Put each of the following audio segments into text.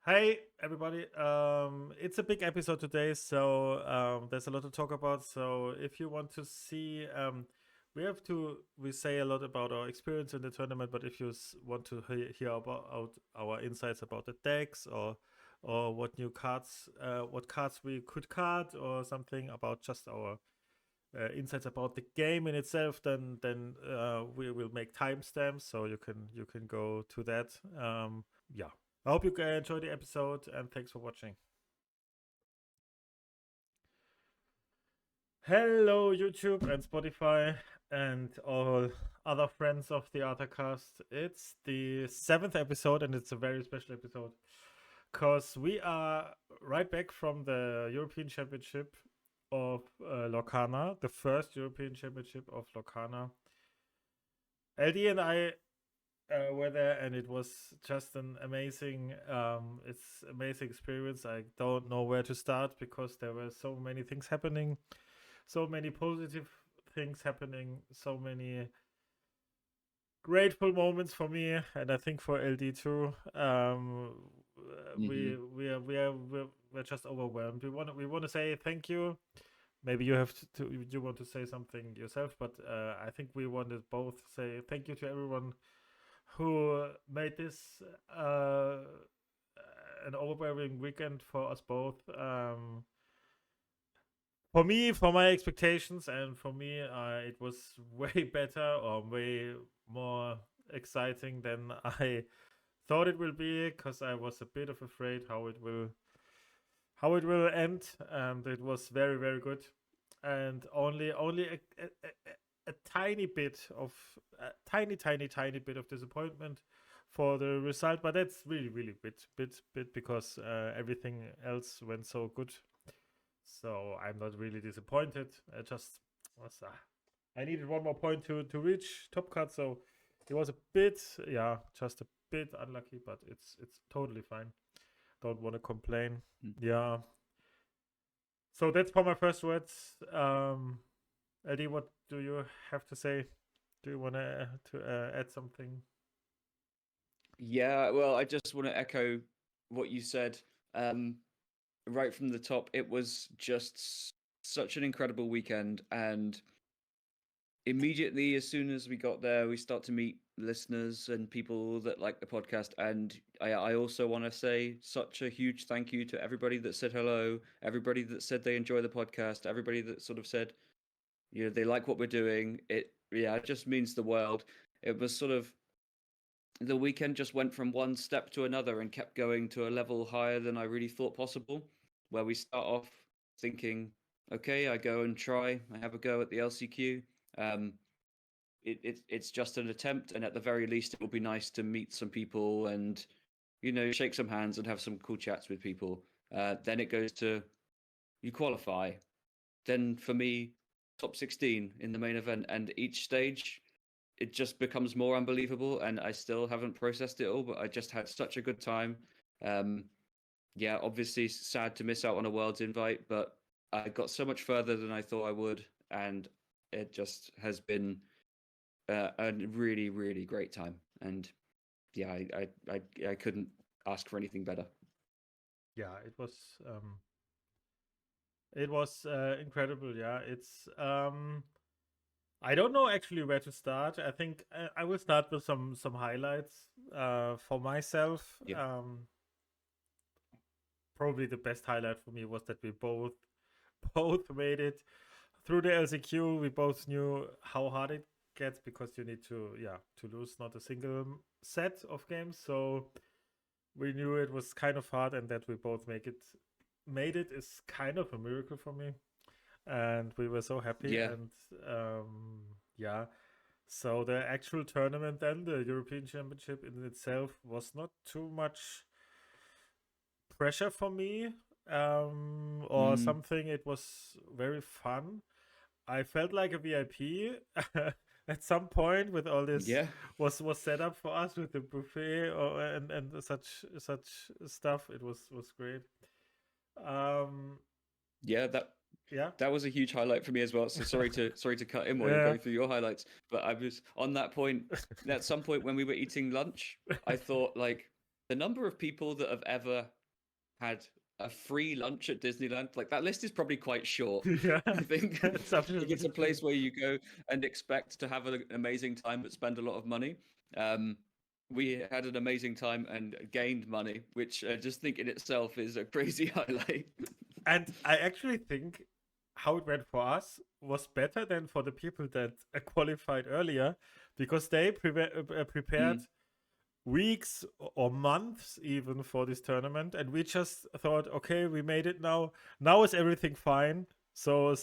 Hey everybody, it's a big episode today, so there's a lot to talk about. So if you want to see, we say a lot about our experience in the tournament, but if you want to hear about our insights about the decks or what new cards, what cards we could card or something about just our insights about the game in itself, then we will make timestamps so you can go to that. Yeah. I hope you enjoy the episode and thanks for watching. Hello, YouTube and Spotify and all other friends of the ArtaCast. It's the 7th episode and it's a very special episode because we are right back from the European Championship of Lorcana, the first European Championship of Lorcana. LD and I were there, and it was just an amazing experience. I don't know where to start because there were so many things happening, so many positive things happening, so many grateful moments for me, and I think for LD too. We're just overwhelmed. We want to say thank you. Maybe you want to say something yourself, but I think we want to both say thank you to everyone who made this an overwhelming weekend for us both. For me, for my expectations, and for me, it was way better or way more exciting than I thought it will be, because I was a bit of afraid how it will end, and it was very, very good, and only a tiny bit of tiny bit of disappointment for the result, but that's really bit because everything else went so good. So I'm not really disappointed. I just was I needed one more point to reach top cut, so it was a bit just a bit unlucky, but it's totally fine. Don't want to complain. Yeah. So that's for my first words. Eddie, what do you have to say? Do you want to add something? Yeah, well, I just want to echo what you said. Right from the top, it was just such an incredible weekend, and immediately as soon as we got there, we start to meet listeners and people that like the podcast. And I also want to say such a huge thank you to everybody that said hello, everybody that said they enjoy the podcast, everybody that sort of said, they like what we're doing. It just means the world. It was sort of, the weekend just went from one step to another and kept going to a level higher than I really thought possible, where we start off thinking, okay, I go and try, I have a go at the LCQ. It's just an attempt, and at the very least, it will be nice to meet some people and, shake some hands and have some cool chats with people. Then it goes to, you qualify. Then for me, top 16 in the main event, and each stage, it just becomes more unbelievable, and I still haven't processed it all, but I just had such a good time. Obviously sad to miss out on a Worlds invite, but I got so much further than I thought I would, and it just has been a really, really great time. And yeah, I couldn't ask for anything better. Yeah, it was incredible. Yeah, it's I don't know actually where to start. I think I will start with some highlights for myself. Yeah. Probably the best highlight for me was that we both made it through the LCQ. We both knew how hard it gets because you need to lose not a single set of games. So we knew it was kind of hard, and that we both made it is kind of a miracle for me, and we were so happy. Yeah. And so the actual tournament, then the European Championship in itself, was not too much pressure for me or something. It was very fun. I felt like a VIP at some point with all this was set up for us with the buffet and such stuff. It was great. That was a huge highlight for me as well. So sorry to cut in while you're going through your highlights, but I was on that point. At some point when we were eating lunch, I thought, like, the number of people that have ever had a free lunch at Disneyland. Like, that list is probably quite short. Yeah, I think it's like, it's a absolutely place true. where you go and expect to have an amazing time but spend a lot of money. We had an amazing time and gained money, which I just think in itself is a crazy highlight. And I actually think how it went for us was better than for the people that qualified earlier, because they prepared Mm, weeks or months even for this tournament, and we just thought, okay, we made it now. Now is everything fine. So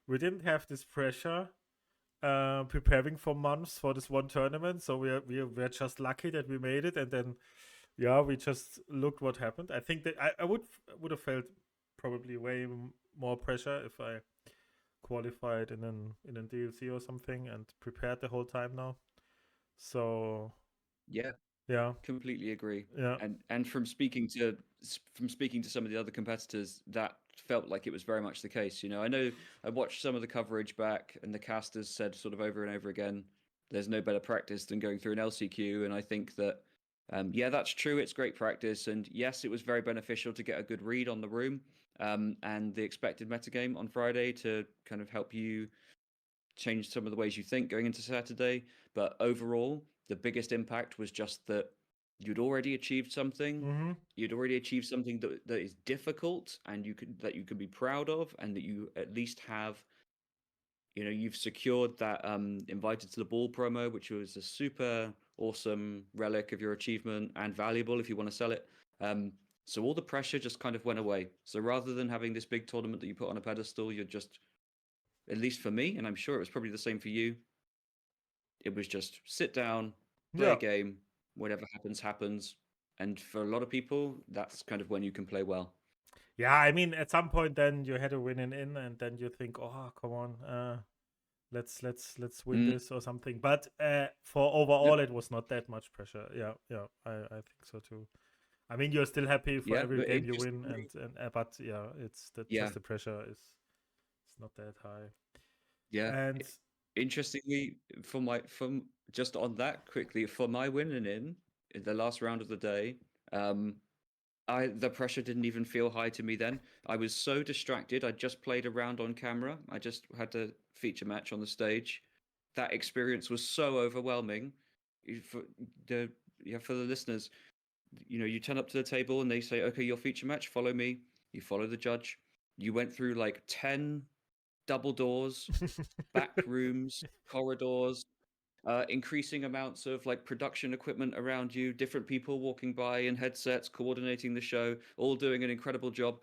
we didn't have this pressure preparing for months for this one tournament. So we're just lucky that we made it, and then yeah, we just looked what happened. I think that I would have felt probably way more pressure if I qualified in a DLC or something and prepared the whole time now. So yeah, yeah, completely agree. yeah. And from speaking to some of the other competitors, that felt like it was very much the case. You know, I know I watched some of the coverage back, and the casters said sort of over and over again, "There's no better practice than going through an LCQ." And I think that, yeah, that's true. It's great practice, and yes, it was very beneficial to get a good read on the room, and the expected metagame on Friday to kind of help you change some of the ways you think going into Saturday. But overall, the biggest impact was just that you'd already achieved something. Mm-hmm. You'd already achieved something that is difficult and you could be proud of, and that you at least have, you know, you've secured that invited to the ball promo, which was a super awesome relic of your achievement and valuable if you want to sell it. So all the pressure just kind of went away. So rather than having this big tournament that you put on a pedestal, you're just, at least for me, and I'm sure it was probably the same for you, it was just sit down, play a Yeah. game, whatever happens, happens. And for a lot of people, that's kind of when you can play well. Yeah, I mean, at some point, then you had a win in, and then you think, "Oh, come on, let's win Mm, this or something." But for no, overall, it was not that much pressure. Yeah, yeah, I think so too. I mean, you're still happy for yeah, every but game you win, interestingly, and but yeah, it's that yeah, just the pressure is it's not that high. yeah. And Interestingly, from just on that quickly, for my winning in the last round of the day, um, the pressure didn't even feel high to me then. I was so distracted. I just played a round on camera. I just had a feature match on the stage. That experience was so overwhelming. For the yeah, for the listeners, you know, you turn up to the table and they say, "Okay, your feature match. Follow me." You follow the judge. You went through like 10 double doors, back rooms, corridors, increasing amounts of like production equipment around you, different people walking by in headsets, coordinating the show, all doing an incredible job.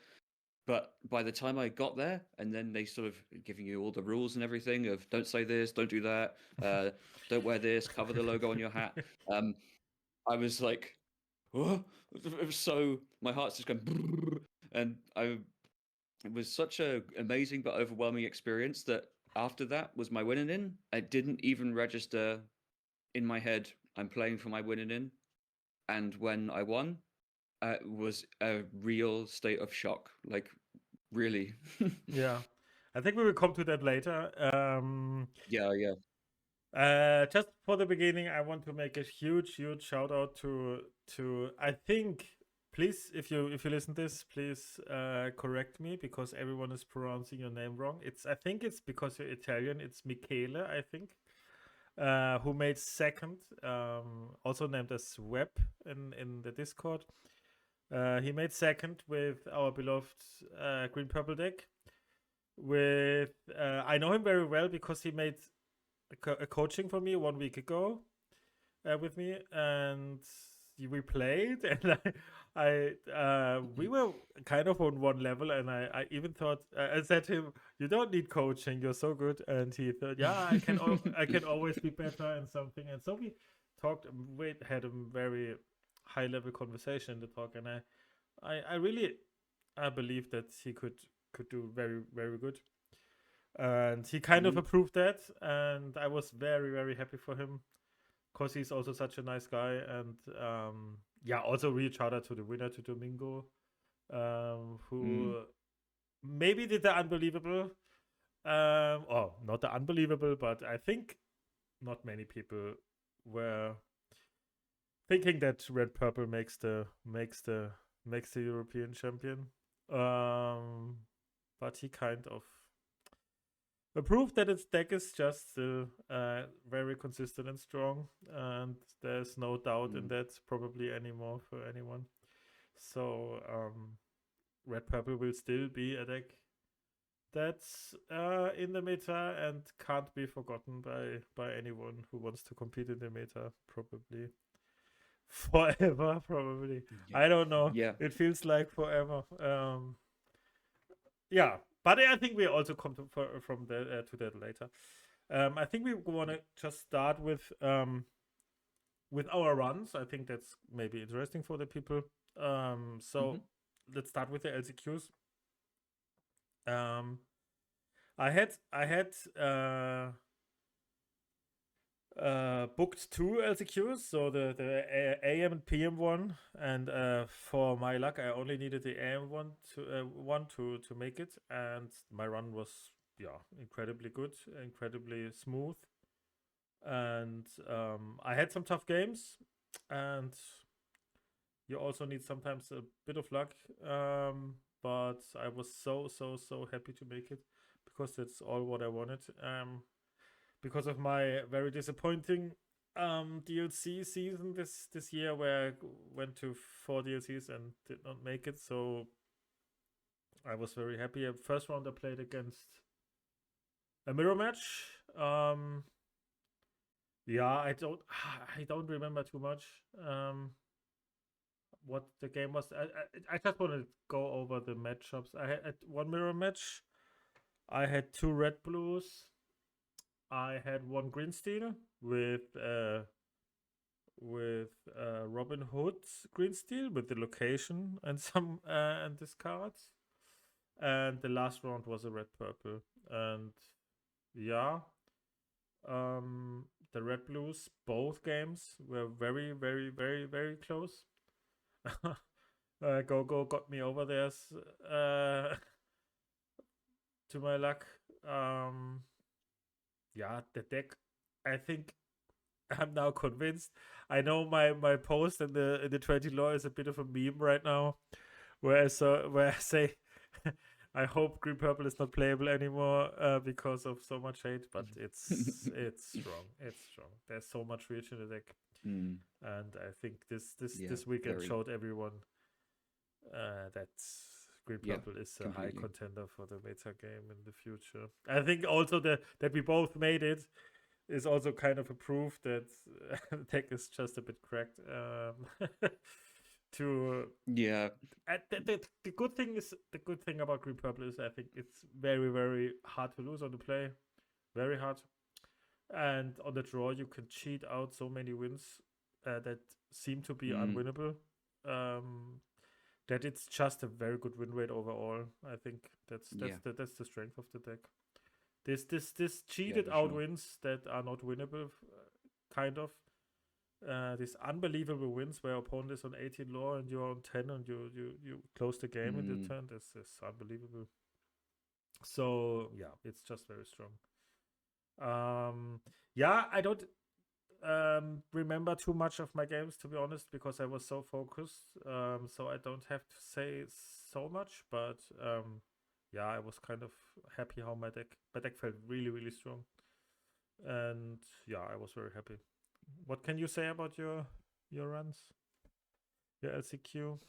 But by the time I got there, and then they sort of giving you all the rules and everything of don't say this, don't do that, don't wear this, cover the logo on your hat. I was like, oh, it was so my heart's just going, and it was such a amazing but overwhelming experience that after that was my winning in. I didn't even register in my head I'm playing for my winning in, and when I won, it was a real state of shock. Like, really. yeah, I think we will come to that later. Yeah, yeah. Just for the beginning, I want to make a huge shout out to I think, please, if you listen to this, please correct me because everyone is pronouncing your name wrong. I think it's because you're Italian. It's Michele, I think, who made second, also named as Web in the Discord. He made second with our beloved Green Purple deck. With I know him very well because he made a coaching for me 1 week ago with me, and we played, and we were kind of on one level, and I even thought I said to him, "You don't need coaching, you're so good," and he thought, "Yeah, I can always be better and something," and so we talked, we had a very high level conversation in the talk, and I really I believe that he could do very good, and he kind of Mhm. approved that, and I was very happy for him because he's also such a nice guy, and yeah, also real shout out to the winner, to Domingo, Mm. who maybe did the unbelievable, or not the unbelievable, but I think not many people were thinking that red purple makes the makes the European champion. But he kind of proved that its deck is just still very consistent and strong, and there's no doubt in that probably anymore for anyone. So red purple will still be a deck that's in the meta and can't be forgotten by anyone who wants to compete in the meta, probably forever. Probably, I don't know. Yeah. It feels like forever. Yeah, but I think we also come to that later. I think we want to just start with our runs. I think that's maybe interesting for the people. So let's start with the LCQs. I had booked 2 LCQs, so the AM and PM one, and for my luck, I only needed the AM one to make it, and my run was incredibly good, incredibly smooth, and I had some tough games, and you also need sometimes a bit of luck, but I was so happy to make it because that's all what I wanted. Because of my very disappointing DLC season this year, where I went to 4 DLCs and did not make it, so I was very happy. First round I played against a mirror match. Yeah, I don't remember too much. What the game was. I just want to go over the matchups. I had one mirror match. I had 2 red blues. I had 1 green steel with Robin Hood's green steel with the location and some and discards. And the last round was a red purple. And yeah, the red blues both games were very close. Go got me over there to my luck. Yeah, the deck, I think I'm now convinced. I know my post in the 20 lore is a bit of a meme right now, where I say I hope green purple is not playable anymore because of so much hate, but it's strong. It's strong. There's so much reach in the deck, and I think this weekend showed everyone that green purple is a high contender for the meta game in the future. I think also that we both made it is also kind of a proof that the deck is just a bit cracked. The good thing about green purple is I think it's very hard to lose on the play, very hard, and on the draw you can cheat out so many wins that seem to be unwinnable. That it's just a very good win rate overall. I think that's the strength of the deck. This cheated out wins that are not winnable, kind of. These unbelievable wins where opponent is on 18 lore and you're on 10 and you close the game in the turn. This is unbelievable. So yeah, it's just very strong. I don't remember too much of my games, to be honest, because I was so focused. So I don't have to say so much, but I was kind of happy how my deck felt really strong, and I was very happy. What can you say about your runs, your LCQ?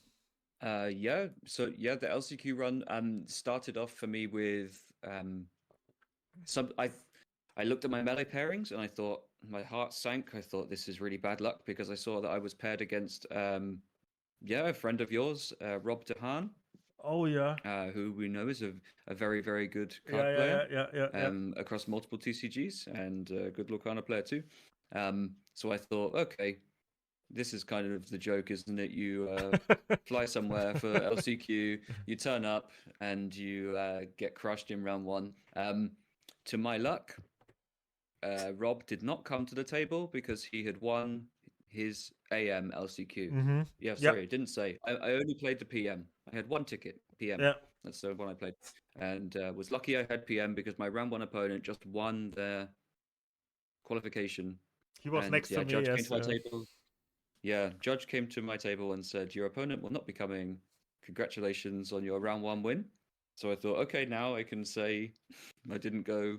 So the LCQ run started off for me with I looked at my melee pairings and I thought my heart sank. I thought this is really bad luck because I saw that I was paired against a friend of yours, Rob DeHaan. Oh yeah. Who we know is a very good card player. Across multiple TCGs and a good Lorcana player too. So I thought, okay, this is kind of the joke, isn't it? You fly somewhere for LCQ, you turn up and you get crushed in round 1. To my luck, Rob did not come to the table because he had won his AM LCQ. I didn't say. I only played the PM. I had 1 ticket, PM. Yeah. That's the one I played. And was lucky I had PM because my round 1 opponent just won their qualification. He was next to me, Judge came to our table. Yeah, Judge came to my table and said, "Your opponent will not be coming. Congratulations on your round 1 win." So I thought, okay, now I can say I didn't go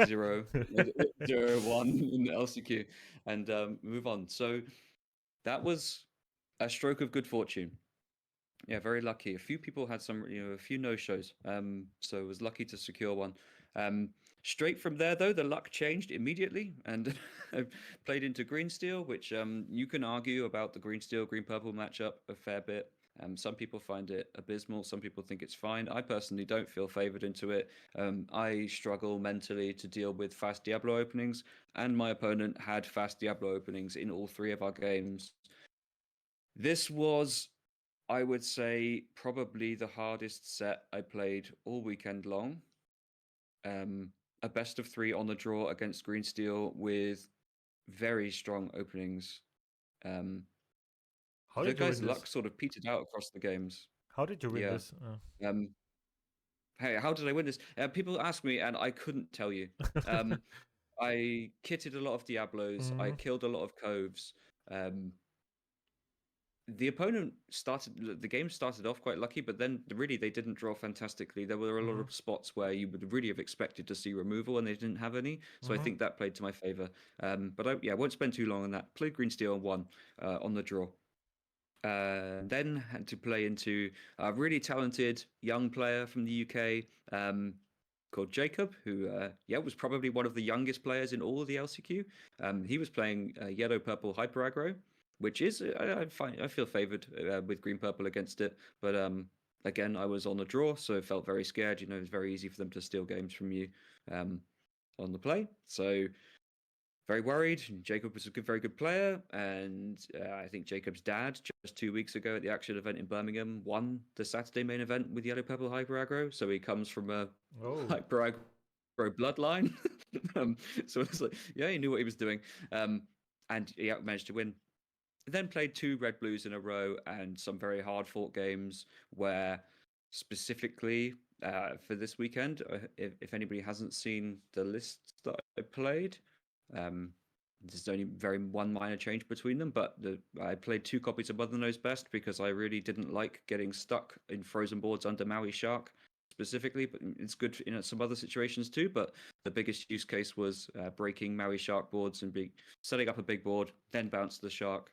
0, 0-1 in the LCQ and move on. So that was a stroke of good fortune. Yeah, very lucky. A few people had a few no-shows. So I was lucky to secure one. Straight from there, though, the luck changed immediately, and I played into green steel, which you can argue about the green steel green purple matchup a fair bit. Some people find it abysmal. Some people think it's fine. I personally don't feel favored into it. I struggle mentally to deal with fast Diablo openings, and my opponent had fast Diablo openings in all 3 of our games. This was, I would say, probably the hardest set I played all weekend long. A best of 3 on the draw against Green Steel with very strong openings. How The did you guy's win luck this? sort of petered out across the games. How did you win Yeah. this? Hey, how did I win this? People ask me, and I couldn't tell you. I kitted a lot of Diablos. I killed a lot of Coves. The opponent the game started off quite lucky, but then really they didn't draw fantastically. There were a lot of spots where you would really have expected to see removal and they didn't have any. So I think that played to my favor. But I won't spend too long on that. Played Green Steel and won on the draw. Then had to play into a really talented young player from the UK called Jacob, who was probably one of the youngest players in all of the LCQ. He was playing yellow purple hyper aggro, which is I feel favored with green purple against it, but again I was on the draw, so I felt very scared. It's very easy for them to steal games from you on the play, so very worried. Jacob was a very good player, and I think Jacob's dad just 2 weeks ago at the Action event in Birmingham won the Saturday main event with yellow purple hyper aggro, so he comes from a hyper aggro bloodline. So it's like, yeah, he knew what he was doing, and he managed to win. Then played 2 red blues in a row and some very hard fought games where specifically for this weekend, if anybody hasn't seen the lists that I played, there's only one minor change between them, but I played 2 copies of Mother Knows Best because I really didn't like getting stuck in frozen boards under Maui Shark specifically, but it's good in some other situations too. But the biggest use case was breaking Maui Shark boards and setting up a big board, then bounce the shark,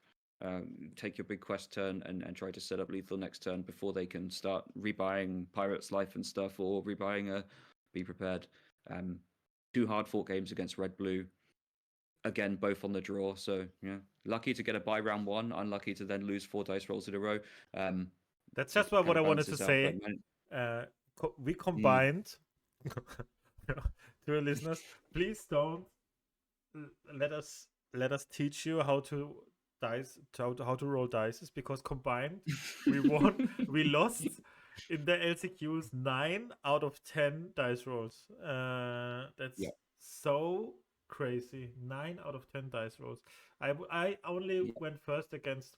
take your big quest turn and try to set up lethal next turn before they can start rebuying Pirate's Life and stuff, or rebuying a Be Prepared. 2 hard fought games against red blue, again both on the draw, so yeah, lucky to get a buy round 1, unlucky to then lose 4 dice rolls in a row. That's just what I wanted to say. We combined to our listeners, please don't let us teach you how to roll dice, because combined we won. We lost in the LCQs 9 out of 10 dice rolls. That's so crazy. 9 out of 10 dice rolls. I only went first against,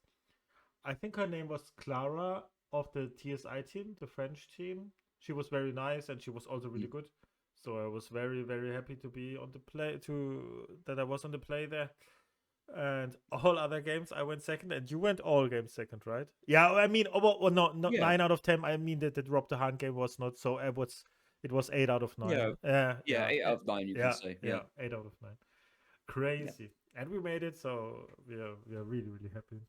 I think her name was Clara of the TSI team, the French team. She was very nice and she was also really good. So I was very, very happy to be on the play, that I was on the play there. And all other games I went second, and you went all games second, right? Yeah, I mean, not 9 out of 10. I mean that the Rob the Hand game was not so. It was 8 out of 9. Yeah, 8 out of 9 you can say. Yeah, 8 out of 9. Crazy, and we made it. So we are really, really happy.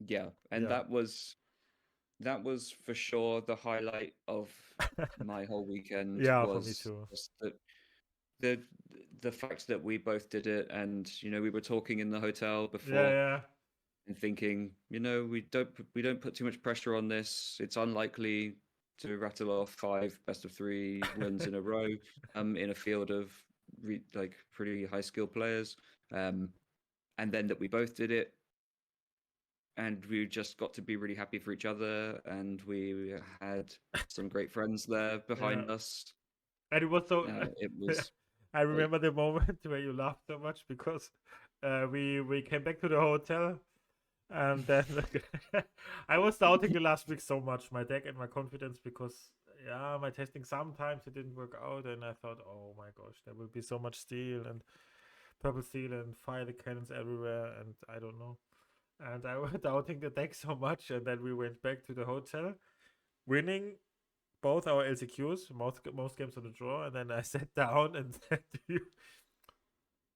Yeah, and that was for sure the highlight of my whole weekend. For me too. The fact that we both did it, and we were talking in the hotel before, and thinking, we don't put too much pressure on this. It's unlikely to rattle off 5 best of 3 wins in a row in a field of pretty high skill players, and then that we both did it. And we just got to be really happy for each other, and we had some great friends there behind us. And it was so. It was. I remember the moment where you laughed so much because we came back to the hotel, and then I was doubting the last week so much, my deck and my confidence, because my testing sometimes it didn't work out, and I thought, oh my gosh, there will be so much steal, purple seal and fire the cannons everywhere, and I don't know. And I was doubting the deck so much, and then we went back to the hotel, winning both our LCQs, most games on the draw, and then I sat down and said to you,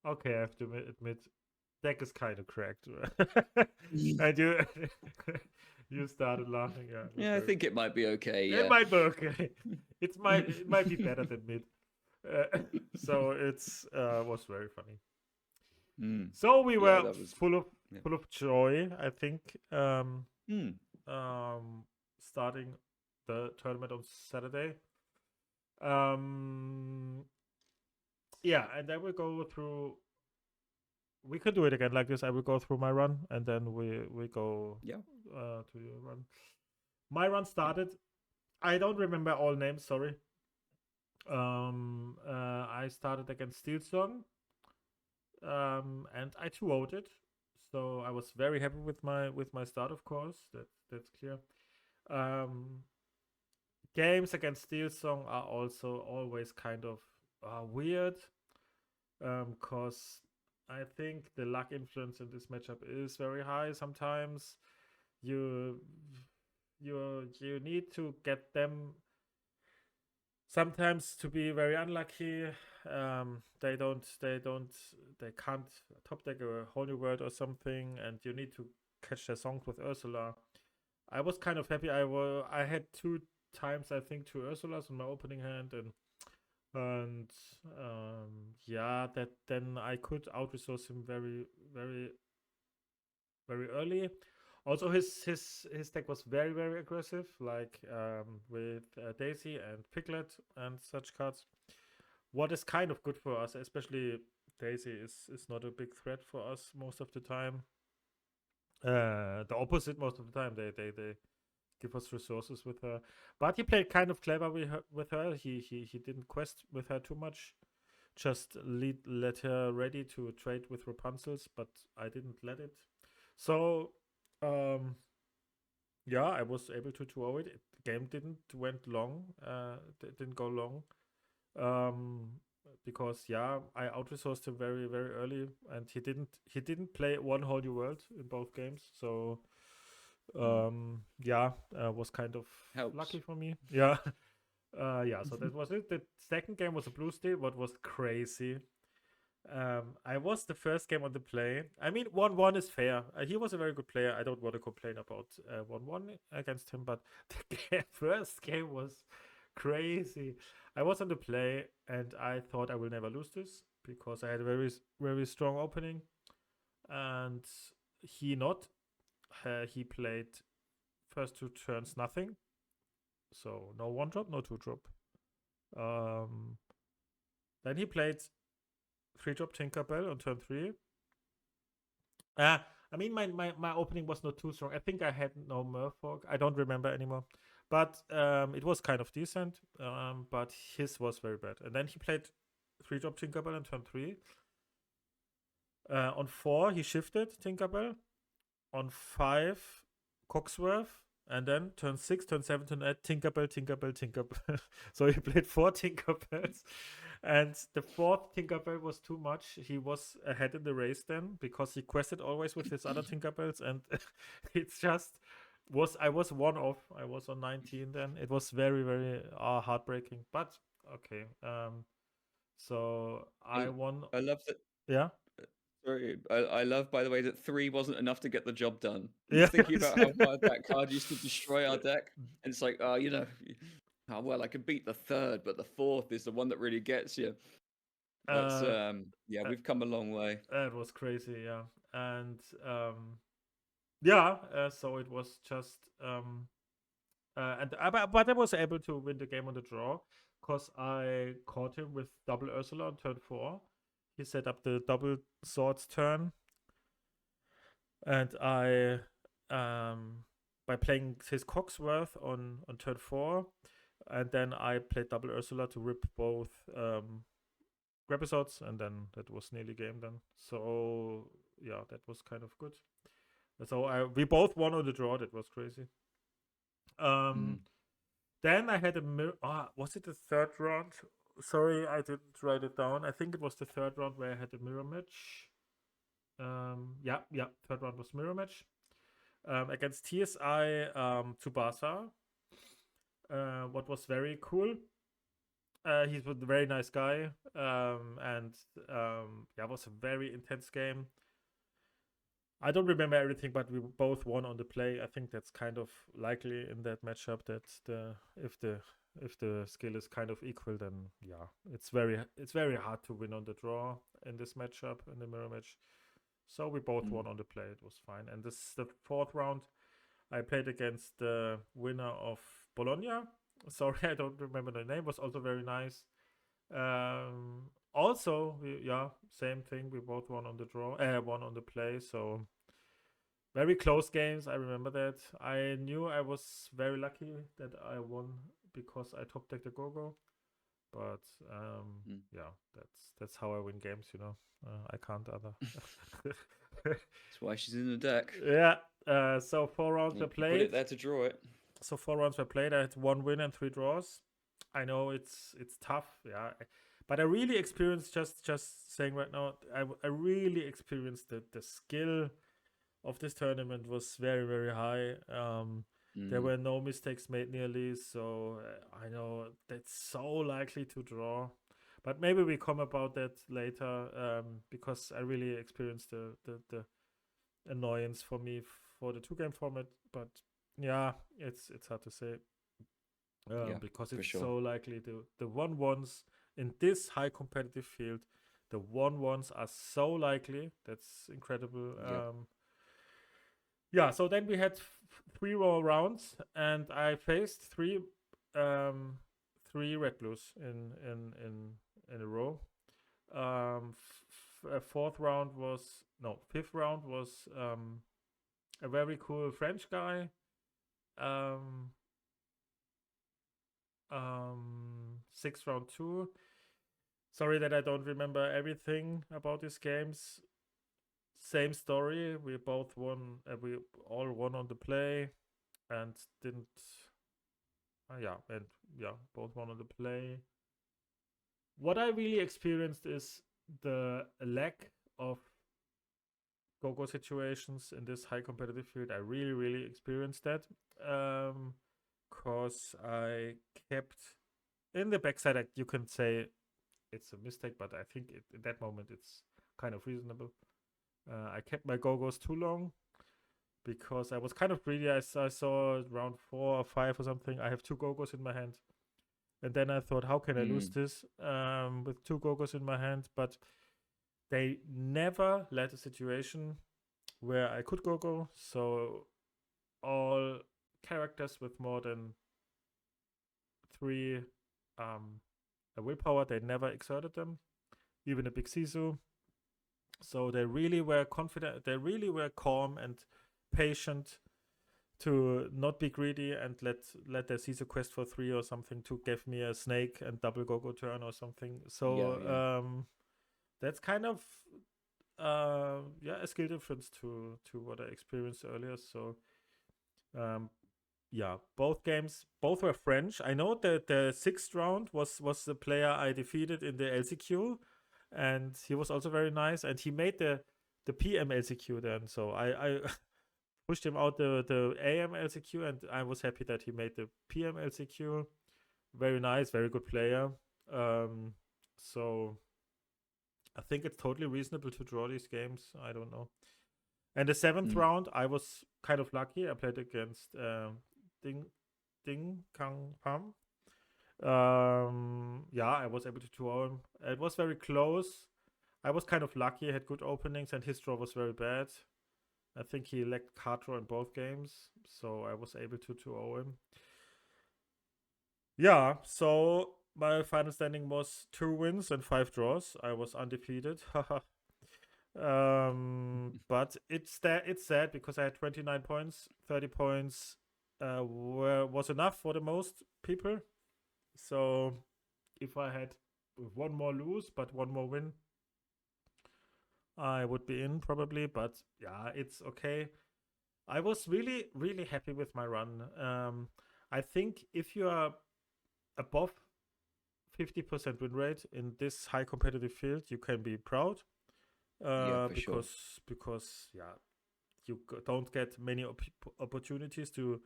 okay, I have to admit, deck is kind of cracked. And you started laughing. Yeah, Yeah, I think it might be okay. it Yeah. might be okay. It might be better than mid. So it's was very funny. Mm. So we Yeah, were that was. full Yeah. of joy, I think. Mm. Starting the tournament on Saturday. Yeah, and then we go through. We could do it again like this. I will go through my run, and then we go Yeah. to your run. My run started. I don't remember all names. Sorry. I started against Steelsong, and I 2-0'd it. So I was very happy with my start. Of course, that's clear. Games against Steelsong are also always kind of weird, because I think the luck influence in this matchup is very high. Sometimes you need to get them sometimes to be very unlucky. They can't top deck a holy word or something, and you need to catch their songs with Ursula. I was kind of happy. I had 2 times, I think, 2 Ursulas in my opening hand, and yeah, that then I could out resource him very very early. Also, his deck was very very aggressive, like with Daisy and Piglet and such cards. What is kind of good for us, especially Daisy is not a big threat for us most of the time. The opposite most of the time. They give us resources with her. But he played kind of clever with her. He didn't quest with her too much. Just let her ready to trade with Rapunzel's, but I didn't let it. So yeah, I was able to 2-0 it. The game didn't go long. Because yeah, I out resourced him very very early, and he didn't play one whole new world in both games. So yeah, was kind of Helps. lucky for me. Yeah. Yeah, so that was it. The second game was a blue steel. What was crazy. I was the first game on the play. I mean, 1-1 is fair. He was a very good player. I don't want to complain about 1-1 against him, but the first game was crazy. I was on the play, and I thought I will never lose this because I had a very very strong opening, and he not. He played first 2 turns nothing, so no 1-drop, no 2-drop. Then he played 3-drop Tinkerbell on turn 3. I mean, my opening was not too strong. I think I had no Merfolk. I don't remember anymore. But it was kind of decent. But his was very bad. And then he played 3-drop Tinkerbell on turn 3. On 4, he shifted Tinkerbell. On 5, Cogsworth. And then turn 6, turn 7, turn 8, Tinkerbell. So he played 4 Tinkerbells. And the 4th Tinkerbell was too much. He was ahead in the race then because he quested always with his other Tinkerbells, and it's just I was 1 off. I was on 19 then. It was very very heartbreaking, but okay. So I won. I love that. Yeah. Sorry, I love, by the way, that 3 wasn't enough to get the job done. Yeah. Thinking about how hard that card used to destroy our deck, and it's like, oh, you know, oh, well, I could beat the 3rd, but the 4th is the one that really gets you. That's yeah, we've come a long way. It was crazy, yeah, and yeah, so it was just but I was able to win the game on the draw because I caught him with double Ursula on turn 4. He set up the double swords turn, and I by playing his Cogsworth on turn 4, and then I played double Ursula to rip both Grabbisods, and then that was nearly game then. So yeah, that was kind of good. So we both won on the draw. That was crazy. Then I had was it the 3rd round? Sorry, I didn't write it down. I think it was the third round where I had a mirror match. Yeah, third round was mirror match. Against TSI Tsubasa. What was very cool. He's a very nice guy. And yeah, it was a very intense game. I don't remember everything, but we both won on the play. I think that's kind of likely in that matchup that if the skill is kind of equal, then yeah, it's very hard to win on the draw in this matchup in the mirror match. So we both won on the play. It was fine. And this is the fourth round. I played against the winner of Bologna. Sorry, I don't remember the name. It was also very nice. Also, same thing. We both won on the draw, won on the play. So very close games. I remember that. I knew I was very lucky that I won because I top decked the Gogo. But yeah, that's how I win games. I can't other. That's why she's in the deck. Yeah. So 4 rounds were played. Put it there to draw it. So 4 rounds were played. I had 1 win and 3 draws. I know it's tough, yeah, but I really experienced just saying right now. I really experienced the skill of this tournament was very, very high. There were no mistakes made nearly, so I know that's so likely to draw. But maybe we come about that later, because I really experienced the annoyance for me for the 2-game format. But yeah, it's hard to say. Because it's so likely the 1-1s in this high competitive field, the 1-1s are so likely. That's incredible. So then we had 3 more rounds, and I faced three red blues in a row. Fifth round was a very cool French guy. Sixth round 2. Sorry that I don't remember everything about these games. Same story. We both won. We all won on the play, and didn't. Both won on the play. What I really experienced is the lack of go-go situations in this high competitive field. I really, really experienced that. Because I kept in the backside, you can say it's a mistake, but I think in that moment it's kind of reasonable. I kept my go-go's too long because I was kind of greedy. I saw round 4 or 5 or something. I have 2 go-go's in my hand, and then I thought, how can I lose this with 2 go-go's in my hand? But they never let a situation where I could go. So all characters with more than 3 willpower, they never exerted them, even a big Sisu. So they really were confident. They really were calm and patient to not be greedy and let their Sisu quest for 3 or something to give me a snake and double go turn or something. So that's kind of a skill difference to what I experienced earlier. So both games, both were French. I know that the 6th round was the player I defeated in the LCQ, and he was also very nice, and he made the PM LCQ then. So I pushed him out the AM LCQ, and I was happy that he made the PM LCQ. Very nice, very good player. So I think it's totally reasonable to draw these games. I don't know. And the 7th round, I was kind of lucky. I played against Ding Kang Pam. I was able to draw him. It was very close. I was kind of lucky. I had good openings, and his draw was very bad. I think he lacked card draw in both games, so I was able to 2-0 him. Yeah, so my final standing was 2 wins and 5 draws. I was undefeated. But it's sad because I had 29 points. 30 points was enough for the most people. So if I had 1 more lose but 1 more win, I would be in probably. But yeah, it's okay. I was really, really happy with my run. I think if you are above 50% win rate in this high competitive field, you can be proud. Yeah, for sure. Because you don't get many opportunities to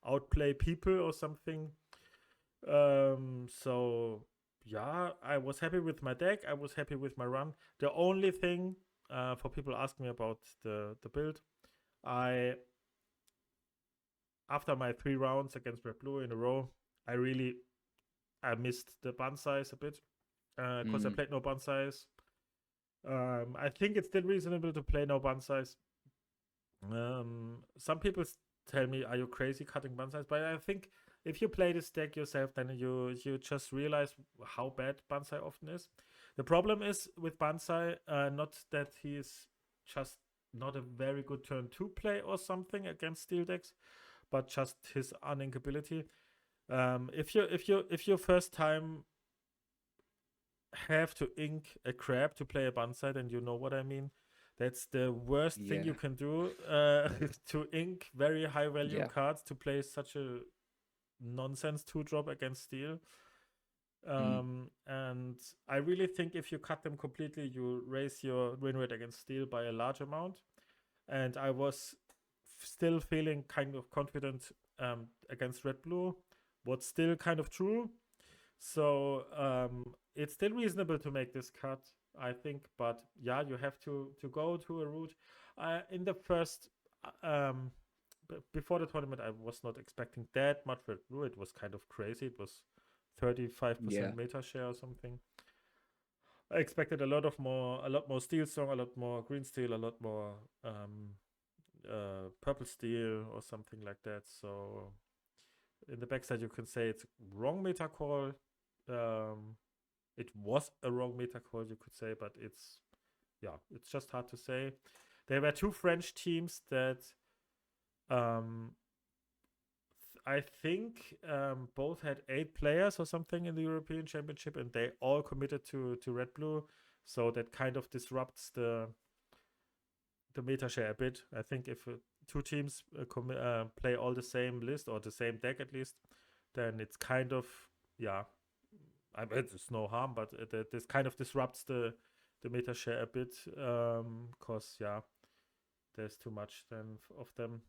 outplay people or something. So yeah, I was happy with my deck. I was happy with my run. The only thing, for people asking me about the build, after my 3 rounds against Red Blue in a row, I missed the bun size a bit, because I played no bun size. I think it's still reasonable to play no bun size. Some people tell me, "Are you crazy cutting bun size?" But I think if you play this deck yourself, then you just realize how bad Bansai often is. The problem is with Bansai, not that he is just not a very good turn 2 play or something against steel decks, but just his uninkability. If you first time have to ink a crab to play a Bansai, then you know what I mean. That's the worst thing you can do, to ink very high value cards to play such a nonsense 2-drop against steel. And I really think if you cut them completely, you raise your win rate against steel by a large amount. And I was still feeling kind of confident against Red Blue. What's still kind of true. So it's still reasonable to make this cut, I think. But yeah, you have to go to a route. In the first, before the tournament, I was not expecting that much Red Blue. It was kind of crazy. It was 35% meta share or something. I expected a lot more steel strong, a lot more green steel, a lot more purple steel or something like that. So in the backside, you can say it's wrong meta call. It was a wrong meta call, you could say, but it's just hard to say. There were 2 French teams that I think both had 8 players or something in the European Championship, and they all committed to Red Blue. So that kind of disrupts the meta share a bit. I think if 2 teams play all the same list or the same deck at least, then it's kind of I mean, it's no harm, but this kind of disrupts the meta share a bit, because there's too much then of them.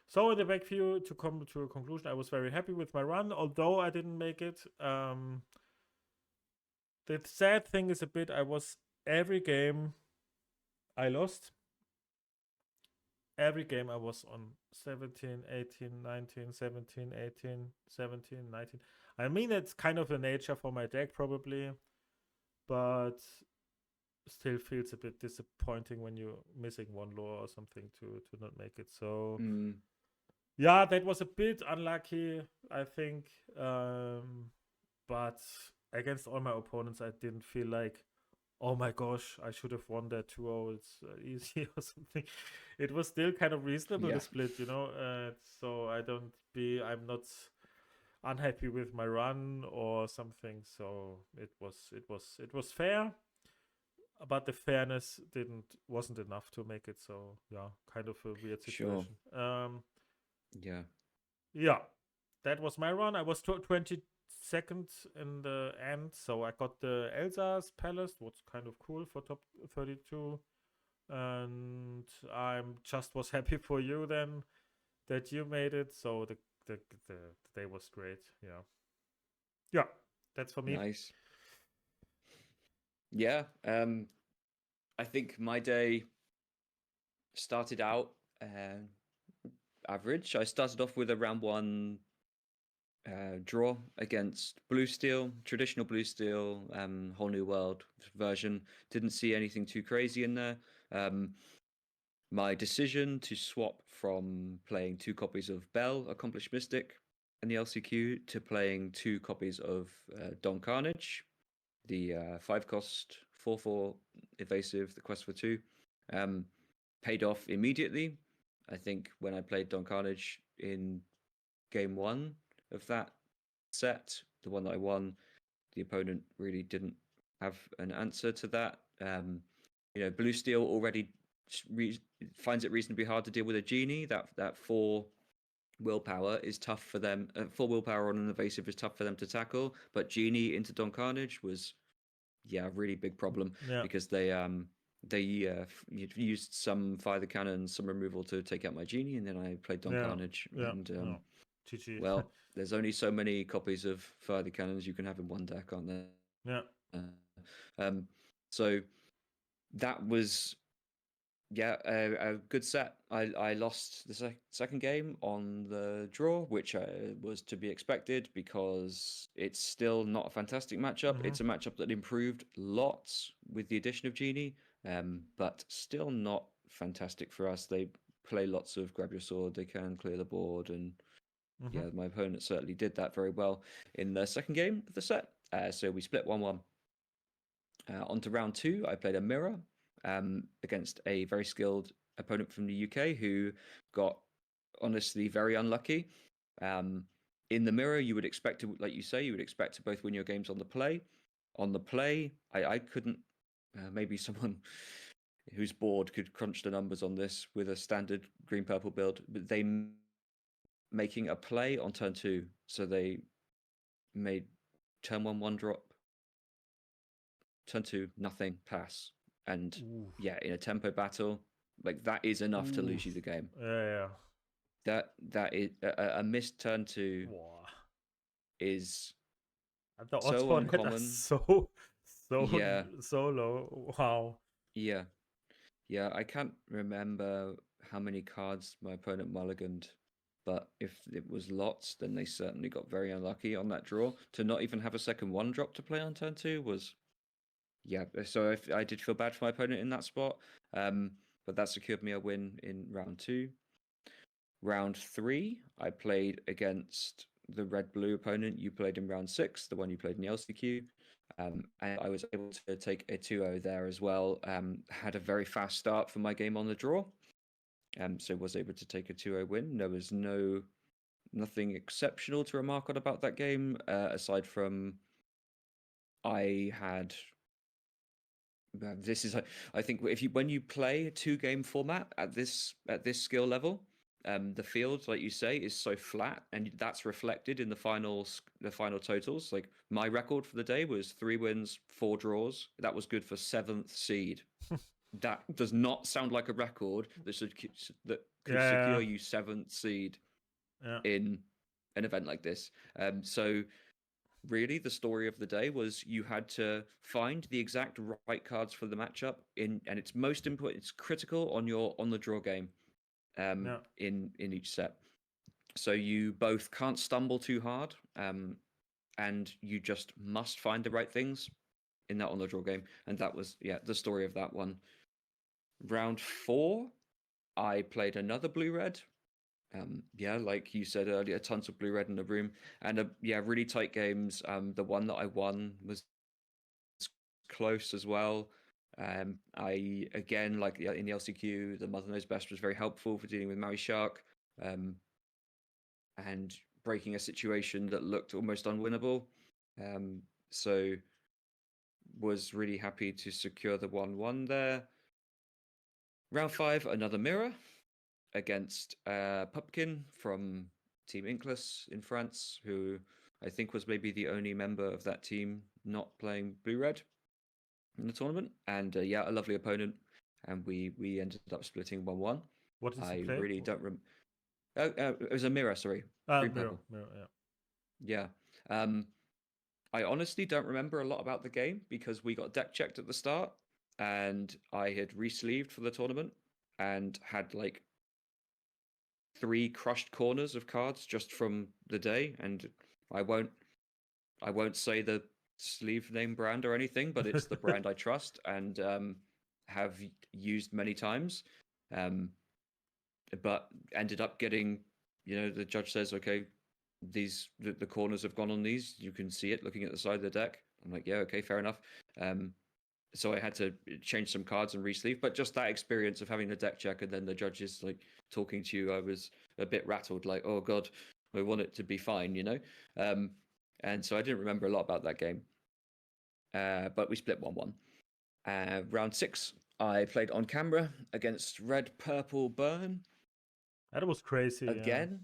So in the back view, to come to a conclusion, I was very happy with my run, although I didn't make it. The sad thing is a bit, every game I lost. Every game I was on 17, 18, 19, 17, 18, 17, 19. I mean, it's kind of the nature for my deck probably, but still feels a bit disappointing when you're missing 1 lore or something to not make it. So yeah, that was a bit unlucky, I think. But against all my opponents, I didn't feel like, oh my gosh, I should have won that 2-0. It's easy or something. It was still kind of reasonable to split, so I'm not unhappy with my run or something. So it was fair, but the fairness wasn't enough to make it. So yeah, kind of a weird situation. Yeah, that was my run. I was 22nd in the end, so I got the Elsa's Palace, what's kind of cool for top 32. And I'm just was happy for you then that you made it. So the day was great. Yeah, that's for me. Nice. Yeah, I think my day started out average. I started off with a round 1 draw against Blue Steel, traditional Blue Steel, Whole New World version. Didn't see anything too crazy in there. My decision to swap from playing 2 copies of Bell, Accomplished Mystic, in the LCQ to playing 2 copies of Don Carnage, the 5-cost 4/4 evasive, the quest for 2, paid off immediately. I think when I played Don Carnage in game 1 of that set, the one that I won, the opponent really didn't have an answer to that. Blue Steel already finds it reasonably hard to deal with a genie. That 4 willpower is tough for them. 4 willpower on an evasive is tough for them to tackle. But Genie into Don Carnage was, a really big problem because they used some fire the cannon, some removal to take out my Genie, and then I played Don Carnage. And GG. well, there's only so many copies of fire the cannons you can have in one deck, aren't there? Yeah. So that was a good set. I lost the second game on the draw, which was to be expected because it's still not a fantastic matchup. It's a matchup that improved lots with the addition of Genie, but still not fantastic for us. They play lots of grab your sword, they can clear the board, and my opponent certainly did that very well in the second game of the set. So we split 1-1. On to round 2, I played a mirror against a very skilled opponent from the UK who got honestly very unlucky. In the mirror, you would expect to, like you say, you would expect to both win your games on the play. On the play, I couldn't. Maybe someone who's bored could crunch the numbers on this with a standard green-purple build, but they making a play on turn 2, so they made turn 1 drop, turn 2 nothing, pass, and in a tempo battle, like that is enough to lose you the game. That is a missed turn 2 is the odds so for uncommon. that are so low. Wow. Yeah, I can't remember how many cards my opponent mulliganed, but if it was lots, then they certainly got very unlucky on that draw. To not even have a second 1 drop to play on turn 2 was, so I did feel bad for my opponent in that spot, but that secured me a win in round 2. Round 3, I played against the red-blue opponent you played in round 6, the one you played in the LCQ. And I was able to take a 2-0 there as well. Had a very fast start for my game on the draw, so was able to take a 2-0 win. There was nothing exceptional to remark on about that game, aside from I had. This is, I think, when you play a 2-game format at this skill level, the field, like you say, is so flat, and that's reflected in the final totals. Like my record for the day was 3 wins, 4 draws. That was good for 7th seed. That does not sound like a record that could secure you 7th seed in an event like this. So really, the story of the day was you had to find the exact right cards for the matchup and it's most important. It's critical on the draw game. In each set, so you both can't stumble too hard, and you just must find the right things in that on the draw game, and that was the story of that one. Round 4, I played another blue-red. Like you said earlier, tons of blue-red in the room, and really tight games. The one that I won was close as well. I again, like in the LCQ, the Mother Knows Best was very helpful for dealing with Maui Shark, and breaking a situation that looked almost unwinnable. So was really happy to secure the 1-1 there. Round 5, another mirror against Pumpkin from Team Inkless in France, who I think was maybe the only member of that team not playing blue-red in the tournament, and a lovely opponent, and we ended up splitting 1-1. What did you play? Really don't remember. It was a mirror, sorry. Green purple. Mirror, yeah. I honestly don't remember a lot about the game because we got deck checked at the start, and I had re-sleeved for the tournament and had like 3 crushed corners of cards just from the day, and I won't say the sleeve name brand or anything, but it's the brand I trust and have used many times, but ended up getting, the judge says, okay, the corners have gone on these, you can see it looking at the side of the deck. I'm like, yeah, okay, fair enough. So I had to change some cards and re-sleeve, but just that experience of having the deck check and then the judges like talking to you, I was a bit rattled, like, oh god, I want it to be fine, and so I didn't remember a lot about that game. But we split 1-1. Round 6, I played on camera against Red Purple Burn. That was crazy. Again.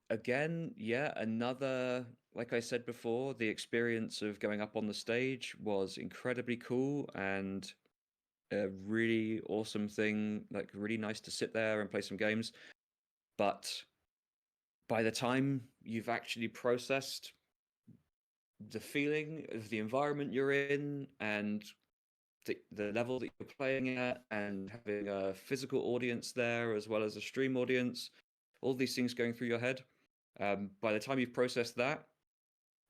again, yeah, another, like I said before, the experience of going up on the stage was incredibly cool and a really awesome thing, like really nice to sit there and play some games. But by the time you've actually processed the feeling of the environment you're in and the level that you're playing at and having a physical audience there as well as a stream audience, all these things going through your head, by the time you've processed that,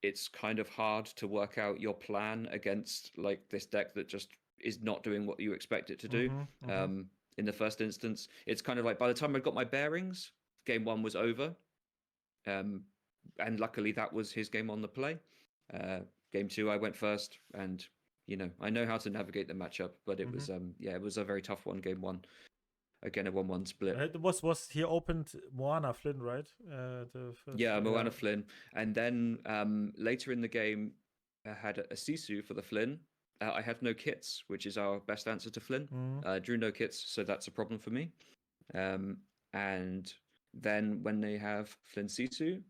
it's kind of hard to work out your plan against like this deck that just is not doing what you expect it to do. In the first instance, it's kind of like by the time I got my bearings, game one was over. And luckily that was his game on the play. Game two, I went first, and I know how to navigate the matchup, but it was it was a very tough one. Game one, again a 1-1 split. It was he opened Moana Flynn, right? Moana Flynn, and then later in the game, I had a Sisu for the Flynn. I have no kits, which is our best answer to Flynn. Drew no kits, so that's a problem for me. And then when they have Flynn Sisu,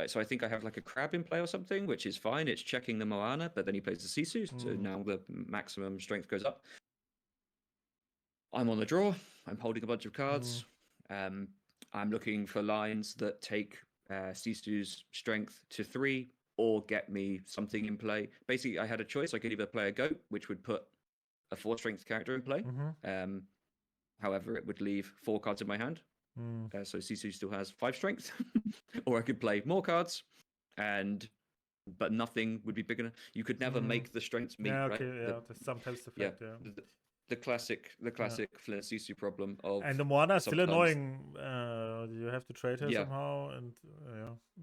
so I think I have like a crab in play or something, which is fine. It's checking the Moana, but then he plays the Sisu, so now the maximum strength goes up. I'm on the draw. I'm holding a bunch of cards. I'm looking for lines that take Sisu's strength to 3 or get me something in play. Basically, I had a choice. I could either play a goat, which would put a 4 strength character in play. However, it would leave 4 cards in my hand. So Sisu still has 5 strength. Or I could play more cards, but nothing would be big enough. You could never make the strengths meet, right? Sometimes the fact, the classic Flynn Sisu problem of, and the Moana is still annoying. You have to trade her somehow, and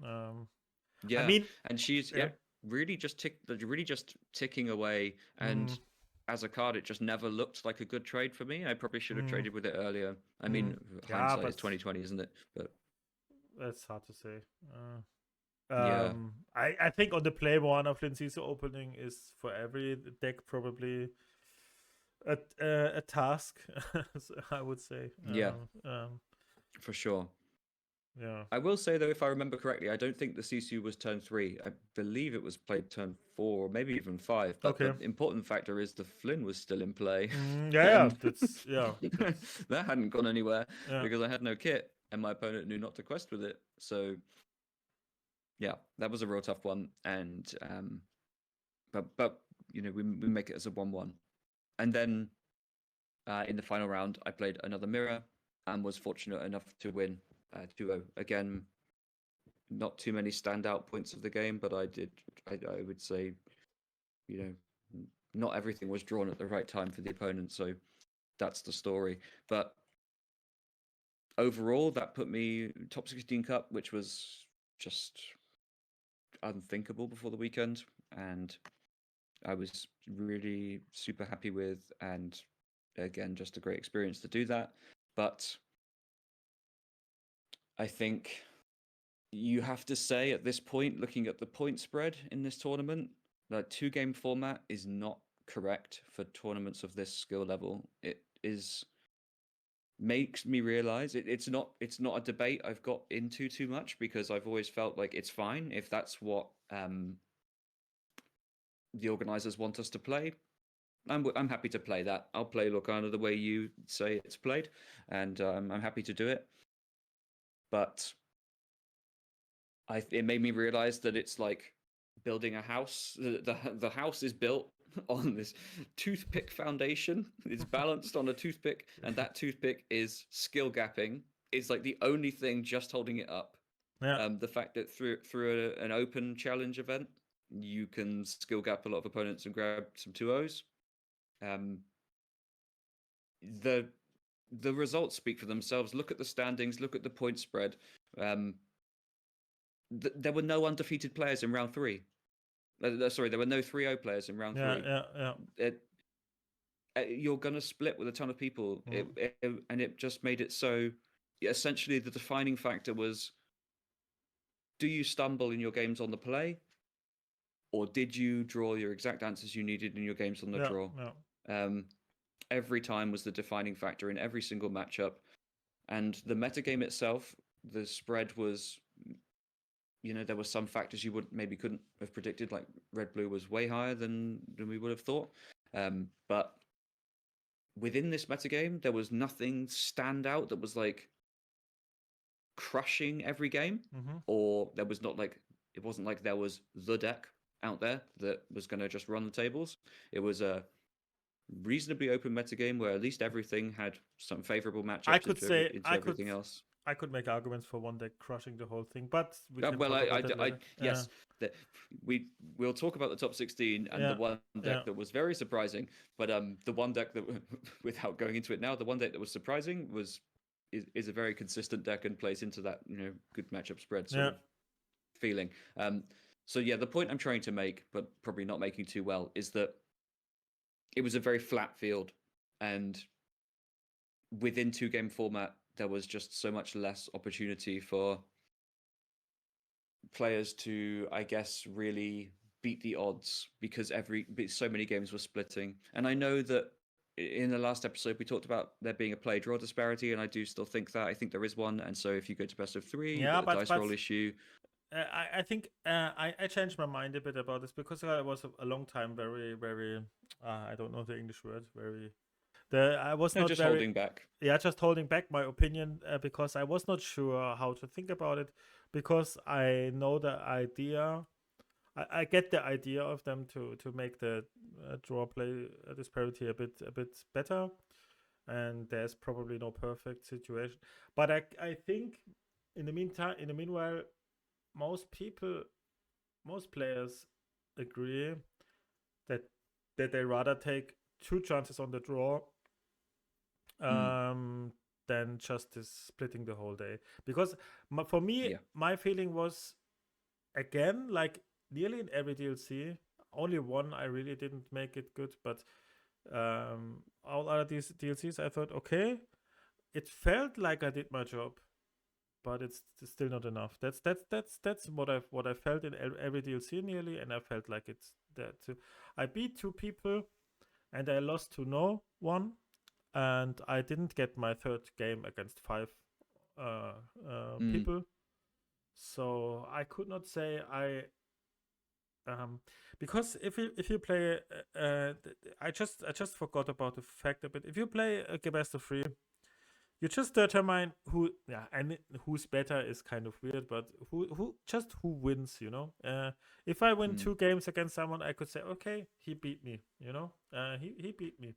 I mean, and she's really just ticking away, and as a card, it just never looked like a good trade for me. I probably should have traded with it earlier. I mean, hindsight is 20/20, isn't it? But that's hard to say. I think on the play, Moana Flynn Sisu opening is for every deck probably a task. I would say. For sure. Yeah. I will say though, if I remember correctly, I don't think the Sisu was turn 3. I believe it was played turn 4, or maybe even 5. But the important factor is the Flynn was still in play. That's that hadn't gone anywhere because I had no kit and my opponent knew not to quest with it. So yeah, that was a real tough one. And but we make it as a 1-1. And then in the final round, I played another mirror and was fortunate enough to win 2-0. Again, not too many standout points of the game, but I would say, not everything was drawn at the right time for the opponent. So that's the story. But overall, that put me top 16 cup, which was just unthinkable before the weekend. And I was really super happy with, and again, just a great experience to do that. But I think you have to say at this point, looking at the point spread in this tournament, that 2-game format is not correct for tournaments of this skill level. It makes me realize it's not a debate I've got into too much, because I've always felt like it's fine if that's what the organizers want us to play. I'm happy to play that. I'll play Lorcana the way you say it's played, and I'm happy to do it. But it made me realize that it's like building a house. The house is built on this toothpick foundation. It's balanced on a toothpick, and that toothpick is skill gapping. It's like the only thing just holding it up. The fact that through an open challenge event, you can skill gap a lot of opponents and grab some 2-0s. The results speak for themselves. Look at the standings. Look at the point spread. There were no undefeated players in round 3. Sorry, there were no 3-0 players in round 3. You're going to split with a ton of people. And it just made it so... Essentially, the defining factor was, do you stumble in your games on the play? Or did you draw your exact answers you needed in your games on the draw? Every time was the defining factor in every single matchup. And the metagame itself, the spread was there were some factors you couldn't have predicted, like red blue was way higher than we would have thought. But within this metagame, there was nothing standout that was like crushing every game, or there was not like it wasn't like there was the deck out there that was going to just run the tables. It was a reasonably open metagame where at least everything had some favorable matchups into everything else. I could make arguments for one deck crushing the whole thing, but we can well, talk about that later. Yes, we'll talk about the top 16 and the one deck that was very surprising. But the one deck that, without going into it now, the one deck that was surprising is a very consistent deck and plays into that good matchup spread sort of feeling. So yeah, the point I'm trying to make, but probably not making too well, is that it was a very flat field, and within 2-game format, there was just so much less opportunity for players to, I guess, really beat the odds because so many games were splitting. And I know that in the last episode we talked about there being a play draw disparity, and I do still think that. I think there is one, and so if you go to best of 3, you've got the dice roll issue. I think I changed my mind a bit about this because I was a long time very, very I don't know the English word, very I was not just very, holding back. Yeah, just holding back my opinion because I was not sure how to think about it, because I know the idea. I get the idea of them to make the draw play disparity a bit better, and there's probably no perfect situation. But I think in the meanwhile, most players agree that they rather take 2 chances on the draw than just splitting the whole day. Because for me, my feeling was, again, like nearly in every DLC, only one I really didn't make it good, but all other these DLCs I thought, okay, it felt like I did my job, but it's still not enough. That's what I felt in every DLC nearly, and I felt like it's that too. I beat 2 people and I lost to no one, and I didn't get my 3rd game against 5 people. So I could not say because if you play I just forgot about the fact a bit. If you play a best of 3, you just determine and who's better is kind of weird, but who wins, if I win 2 games against someone, I could say, okay, he beat me, he beat me,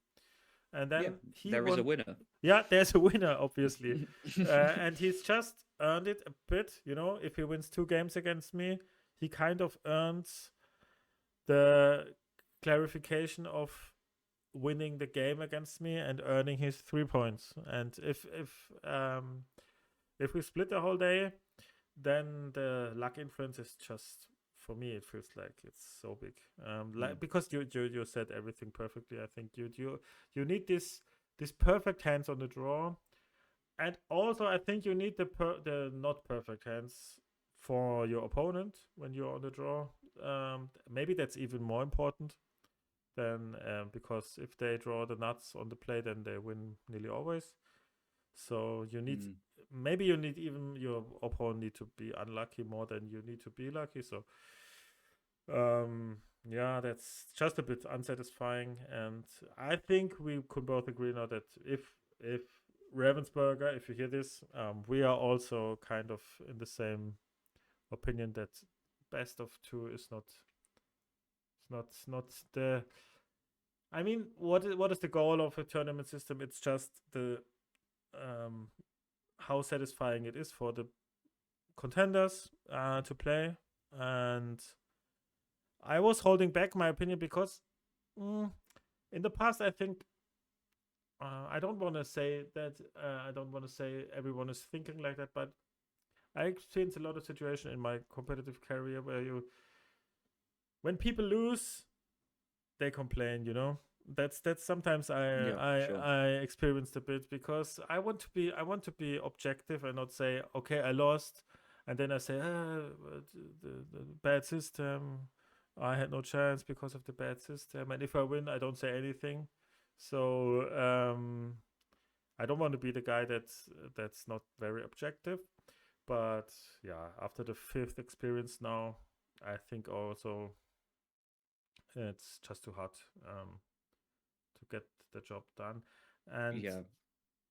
and then there is a winner. Yeah, there's a winner, obviously. And he's just earned it a bit, if he wins 2 games against me, he kind of earns the clarification of winning the game against me and earning his 3 points. And if we split the whole day, then the luck influence is just, for me, it feels like it's so big. Because you said everything perfectly. I think you need this perfect hands on the draw, and also I think you need the not perfect hands for your opponent when you're on the draw. Maybe that's even more important than because if they draw the nuts on the play, then they win nearly always. So you need maybe even your opponent need to be unlucky more than you need to be lucky. So that's just a bit unsatisfying, and I think we could both agree now that if Ravensburger, if you hear this, we are also kind of in the same opinion that best of 2 is not the. I mean, what is the goal of a tournament system? It's just the how satisfying it is for the contenders to play, and I was holding back my opinion because in the past, I think I don't want to say that I don't want to say everyone is thinking like that, but I experienced a lot of situations in my competitive career where when people lose, they complain, That's sometimes I experienced a bit, because I want to be objective and not say, okay, I lost, and then I say, the bad system, I had no chance because of the bad system, and if I win, I don't say anything. So I don't want to be the guy that's not very objective. But yeah, after the 5th experience now, I think also it's just too hard to get the job done. And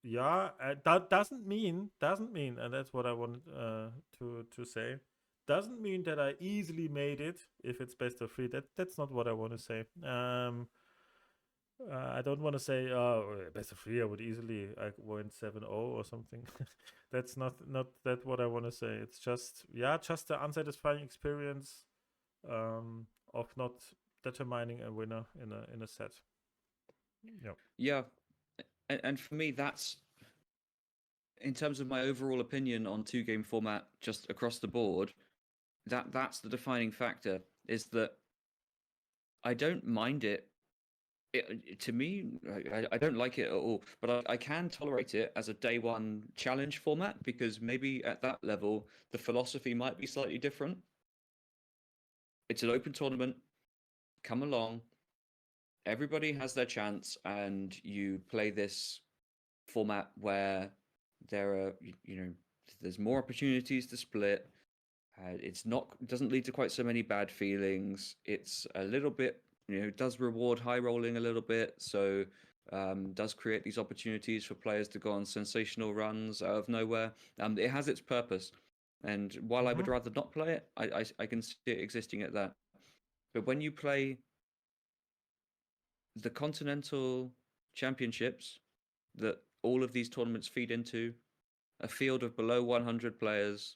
yeah, that doesn't mean, and that's what I wanted to say. Doesn't mean that I easily made it if it's best of 3. That's not what I want to say. I don't want to say, best of 3. I would easily win 7-0 or something. That's not that what I want to say. It's just the unsatisfying experience of not determining a winner in a set. Yeah, and for me, that's, in terms of my overall opinion on 2-game format, just across the board, that's the defining factor. Is that I don't mind it. To me, I don't like it at all, but I can tolerate it as a day one challenge format, because maybe at that level the philosophy might be slightly different. It's an open tournament. Come along. Everybody has their chance, and you play this format where there are, there's more opportunities to split. It doesn't lead to quite so many bad feelings. It's a little bit, does reward high rolling a little bit, so does create these opportunities for players to go on sensational runs out of nowhere. It has its purpose, and while I would rather not play it, I can see it existing at that. But when you play the continental championships that all of these tournaments feed into, a field of below 100 players,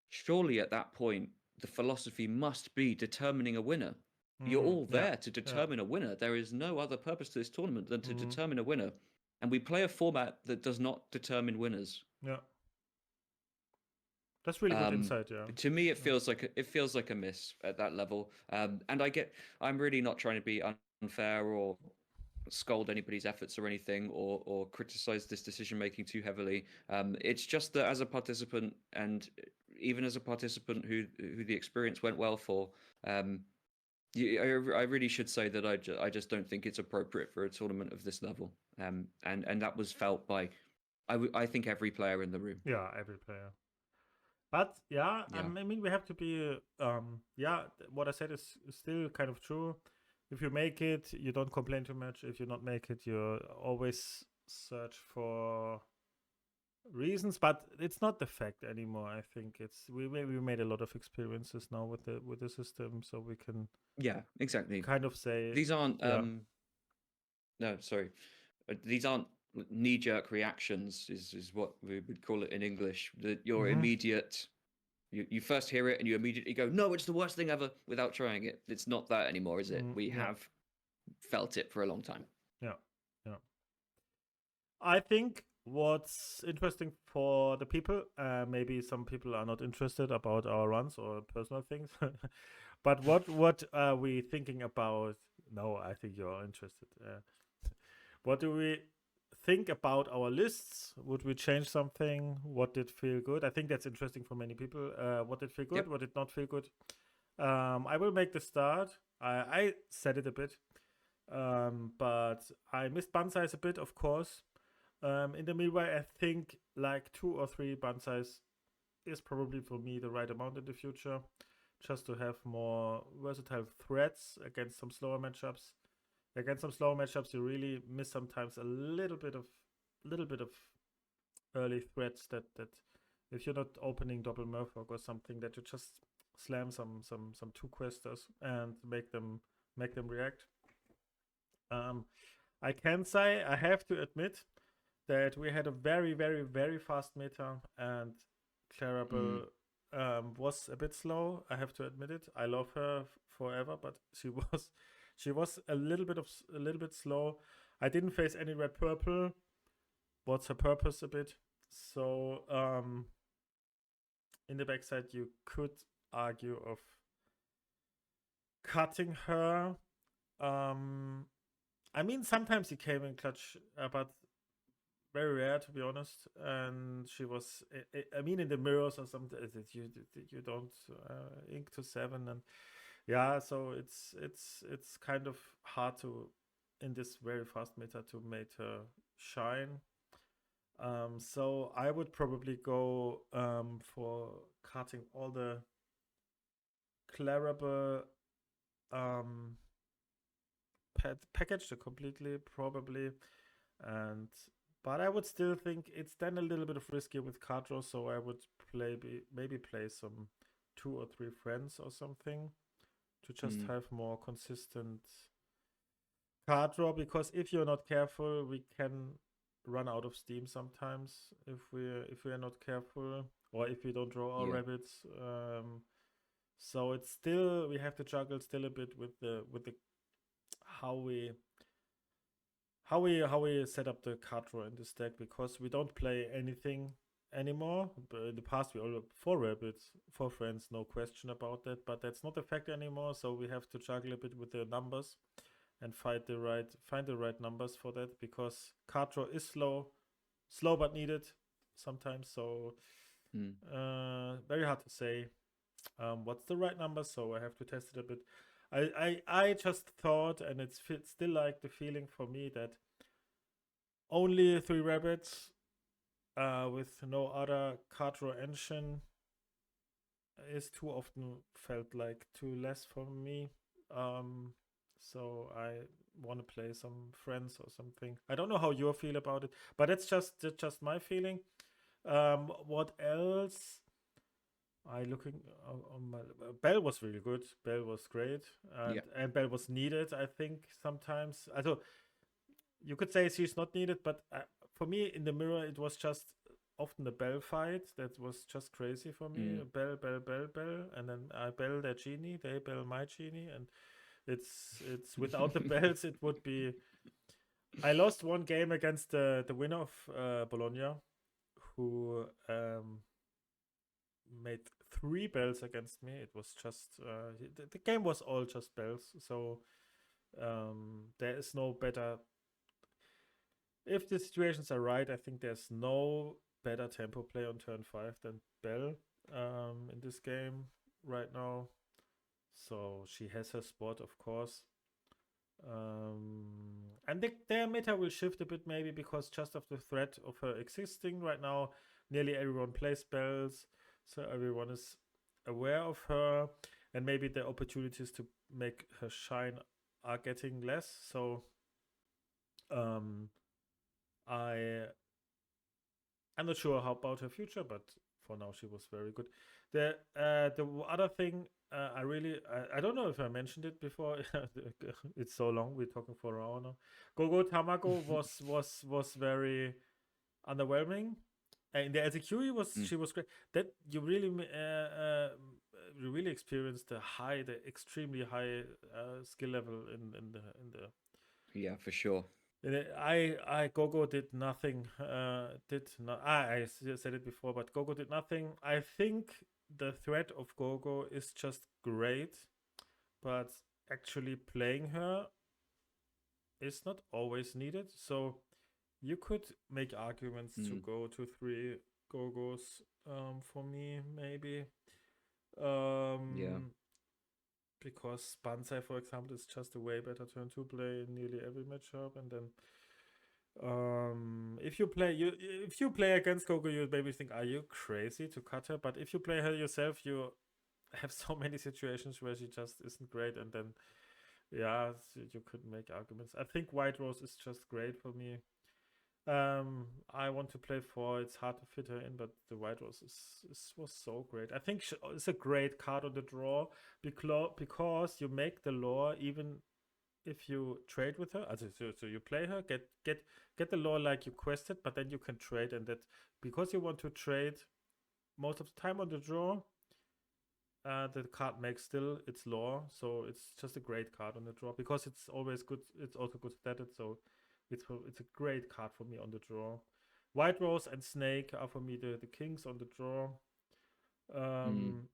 surely at that point the philosophy must be determining a winner. You're all there to determine a winner. There is no other purpose to this tournament than to determine a winner. And we play a format that does not determine winners. Yeah. That's really good insight, yeah. To me, it feels like a miss at that level. And I'm really not trying to be unfair or scold anybody's efforts or anything, or criticize this decision making too heavily. It's just that as a participant, and even as a participant who the experience went well for, I really should say that I just don't think it's appropriate for a tournament of this level. And that was felt by, I think, every player in the room. Yeah, every player. But I mean, we have to be what I said is still kind of true. If you make it, you don't complain too much. If you not make it, you always search for reasons. But it's not the fact anymore. I think we made a lot of experiences now with the system, so we can exactly kind of say these aren't these aren't knee-jerk reactions. Is what we would call it in English. That your immediate. You first hear it and you immediately go, no, it's the worst thing ever, without trying it. It's not that anymore, is it? We have felt it for a long time. Yeah. I think what's interesting for the people, maybe some people are not interested about our runs or personal things, but what are we thinking about? No, I think you're interested. What do we think about our lists? Would we change something? What did feel good? I think that's interesting for many people. What did feel good? What did not feel good? I will make the start. I said it a bit, but I missed Banzais a bit, of course. In the meanwhile, I think like 2 or 3 Banzais is probably for me the right amount in the future, just to have more versatile threats against some slower matchups. Against some slower matchups, you really miss sometimes a little bit of early threats that if you're not opening double Murphock or something, that you just slam some 2 questers and make them react. I can say, I have to admit that we had a very, very, very fast meta, and Clarabelle was a bit slow. I have to admit it. I love her forever, but she was a little bit slow. I didn't face any red purple. What's her purpose a bit? So in the backside, you could argue of cutting her. I mean, sometimes he came in clutch, but very rare, to be honest. And she was, I mean, in the mirrors or something, you don't ink to 7, and so it's kind of hard to, in this very fast meta, to make her shine. So I would probably go for cutting all the Clarable um, package, completely probably, and but I would still think it's then a little bit of risky with card draw, so I would maybe play some 2 or 3 friends or something to just Mm. have more consistent card draw, because if you're not careful, we can run out of steam sometimes if we are not careful, or if we don't draw our Yeah. rabbits. So it's still, we have to juggle still a bit with the how we how we set up the card draw in this deck, because we don't play anything anymore. But in the past, we all 4 rabbits, 4 friends, no question about that. But that's not a fact anymore. So we have to juggle a bit with the numbers and find the right numbers for that, because card draw is slow but needed sometimes. So Mm. very hard to say what's the right number. So I have to test it a bit. I just thought, and it's still like the feeling for me, that only 3 rabbits with no other card draw engine is too often felt like too less for me. So I want to play some friends or something. I don't know how you feel about it, but it's just my feeling. What else? I looking on my Bell was really good. Bell was great, Yeah. and Bell was needed. I think sometimes. Also, you could say she's not needed, but for me in the mirror, it was just often the Bell fight that was just crazy for me. Mm. Bell, Bell, Bell, Bell, and then I Bell their genie, they Bell my genie, and it's without the bells, it would be. I lost one game against the winner of Bologna, who made 3 bells against me. It was just the game was all just bells. So there is no better. If the situations are right, I think there's no better tempo play on turn 5 than Bell in this game right now. So she has her spot, of course. And their meta will shift a bit, maybe because just of the threat of her existing right now, nearly everyone plays spells, so everyone is aware of her, and maybe the opportunities to make her shine are getting less. So um, I I'm not sure how about her future, but for now she was very good. The other thing I don't know if I mentioned it before. It's so long. We're talking for an hour now. Gogo Tamago was very underwhelming. In the LCQ, Mm. she was great. That you really experienced the extremely high skill level in the Yeah, for sure. I Gogo did nothing. Did not. I said it before, but Gogo did nothing. I think the threat of Gogo is just great, but actually playing her is not always needed. So you could make arguments to Mm. go to 3 Gogos. For me, maybe. Yeah. Because Banzai, for example, is just a way better turn 2 play in nearly every matchup, and then if you play against Gogo, you maybe think, are you crazy to cut her? But if you play her yourself, you have so many situations where she just isn't great, and then yeah, you could make arguments. I think White Rose is just great for me. I want to play 4. It's hard to fit her in, but the White Rose was so great. I think it's a great card on the draw, because you make the lore even if you trade with her. So you play her, get the lore like you quested, but then you can trade, and that because you want to trade most of the time on the draw, the card makes still its lore. So it's just a great card on the draw, because it's always good. It's also good statted, so it's a great card for me on the draw. White Rose and Snake are for me the kings on the draw. Mm.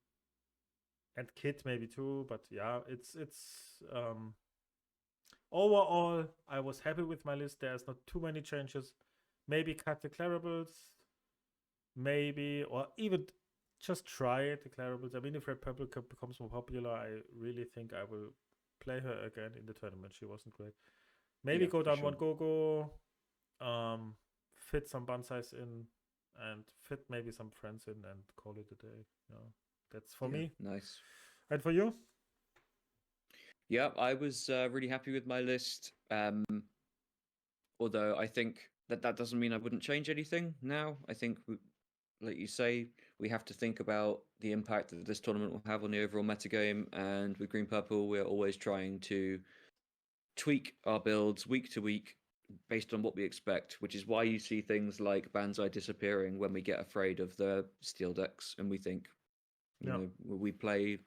And Kid maybe too, but yeah, it's overall, I was happy with my list. There's not too many changes. Maybe cut declarables, maybe, or even just try it, declarables. I mean, if Republic becomes more popular, I really think I will play her again in the tournament. She wasn't great. Maybe Yeah, go for down sure. 1 Gogo, um, fit some Banzais in and fit maybe some friends in and call it a day. Yeah, that's for me. Nice. And for you? Yeah, I was really happy with my list. Although I think that doesn't mean I wouldn't change anything now. I think, like you say, we have to think about the impact that this tournament will have on the overall metagame. And with Green Purple, we're always trying to tweak our builds week to week based on what we expect, which is why you see things like Banzai disappearing when we get afraid of the steel decks and we think, you know, we play.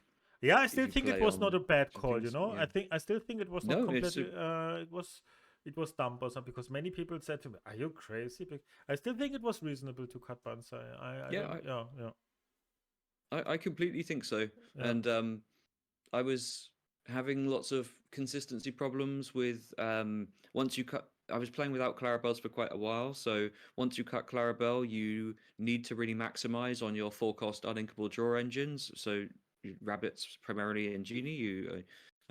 Yeah, I still think it was not a bad call. You know, yeah. I still think it was not completely. It was dumb or something, because many people said to me, "Are you crazy?" But I still think it was reasonable to cut Banzai. I completely think so. Yeah. And I was having lots of consistency problems with once you cut. I was playing without Clarabelles for quite a while, so once you cut Clarabelle, you need to really maximize on your 4-cost uninkable draw engines. So rabbits primarily and genie.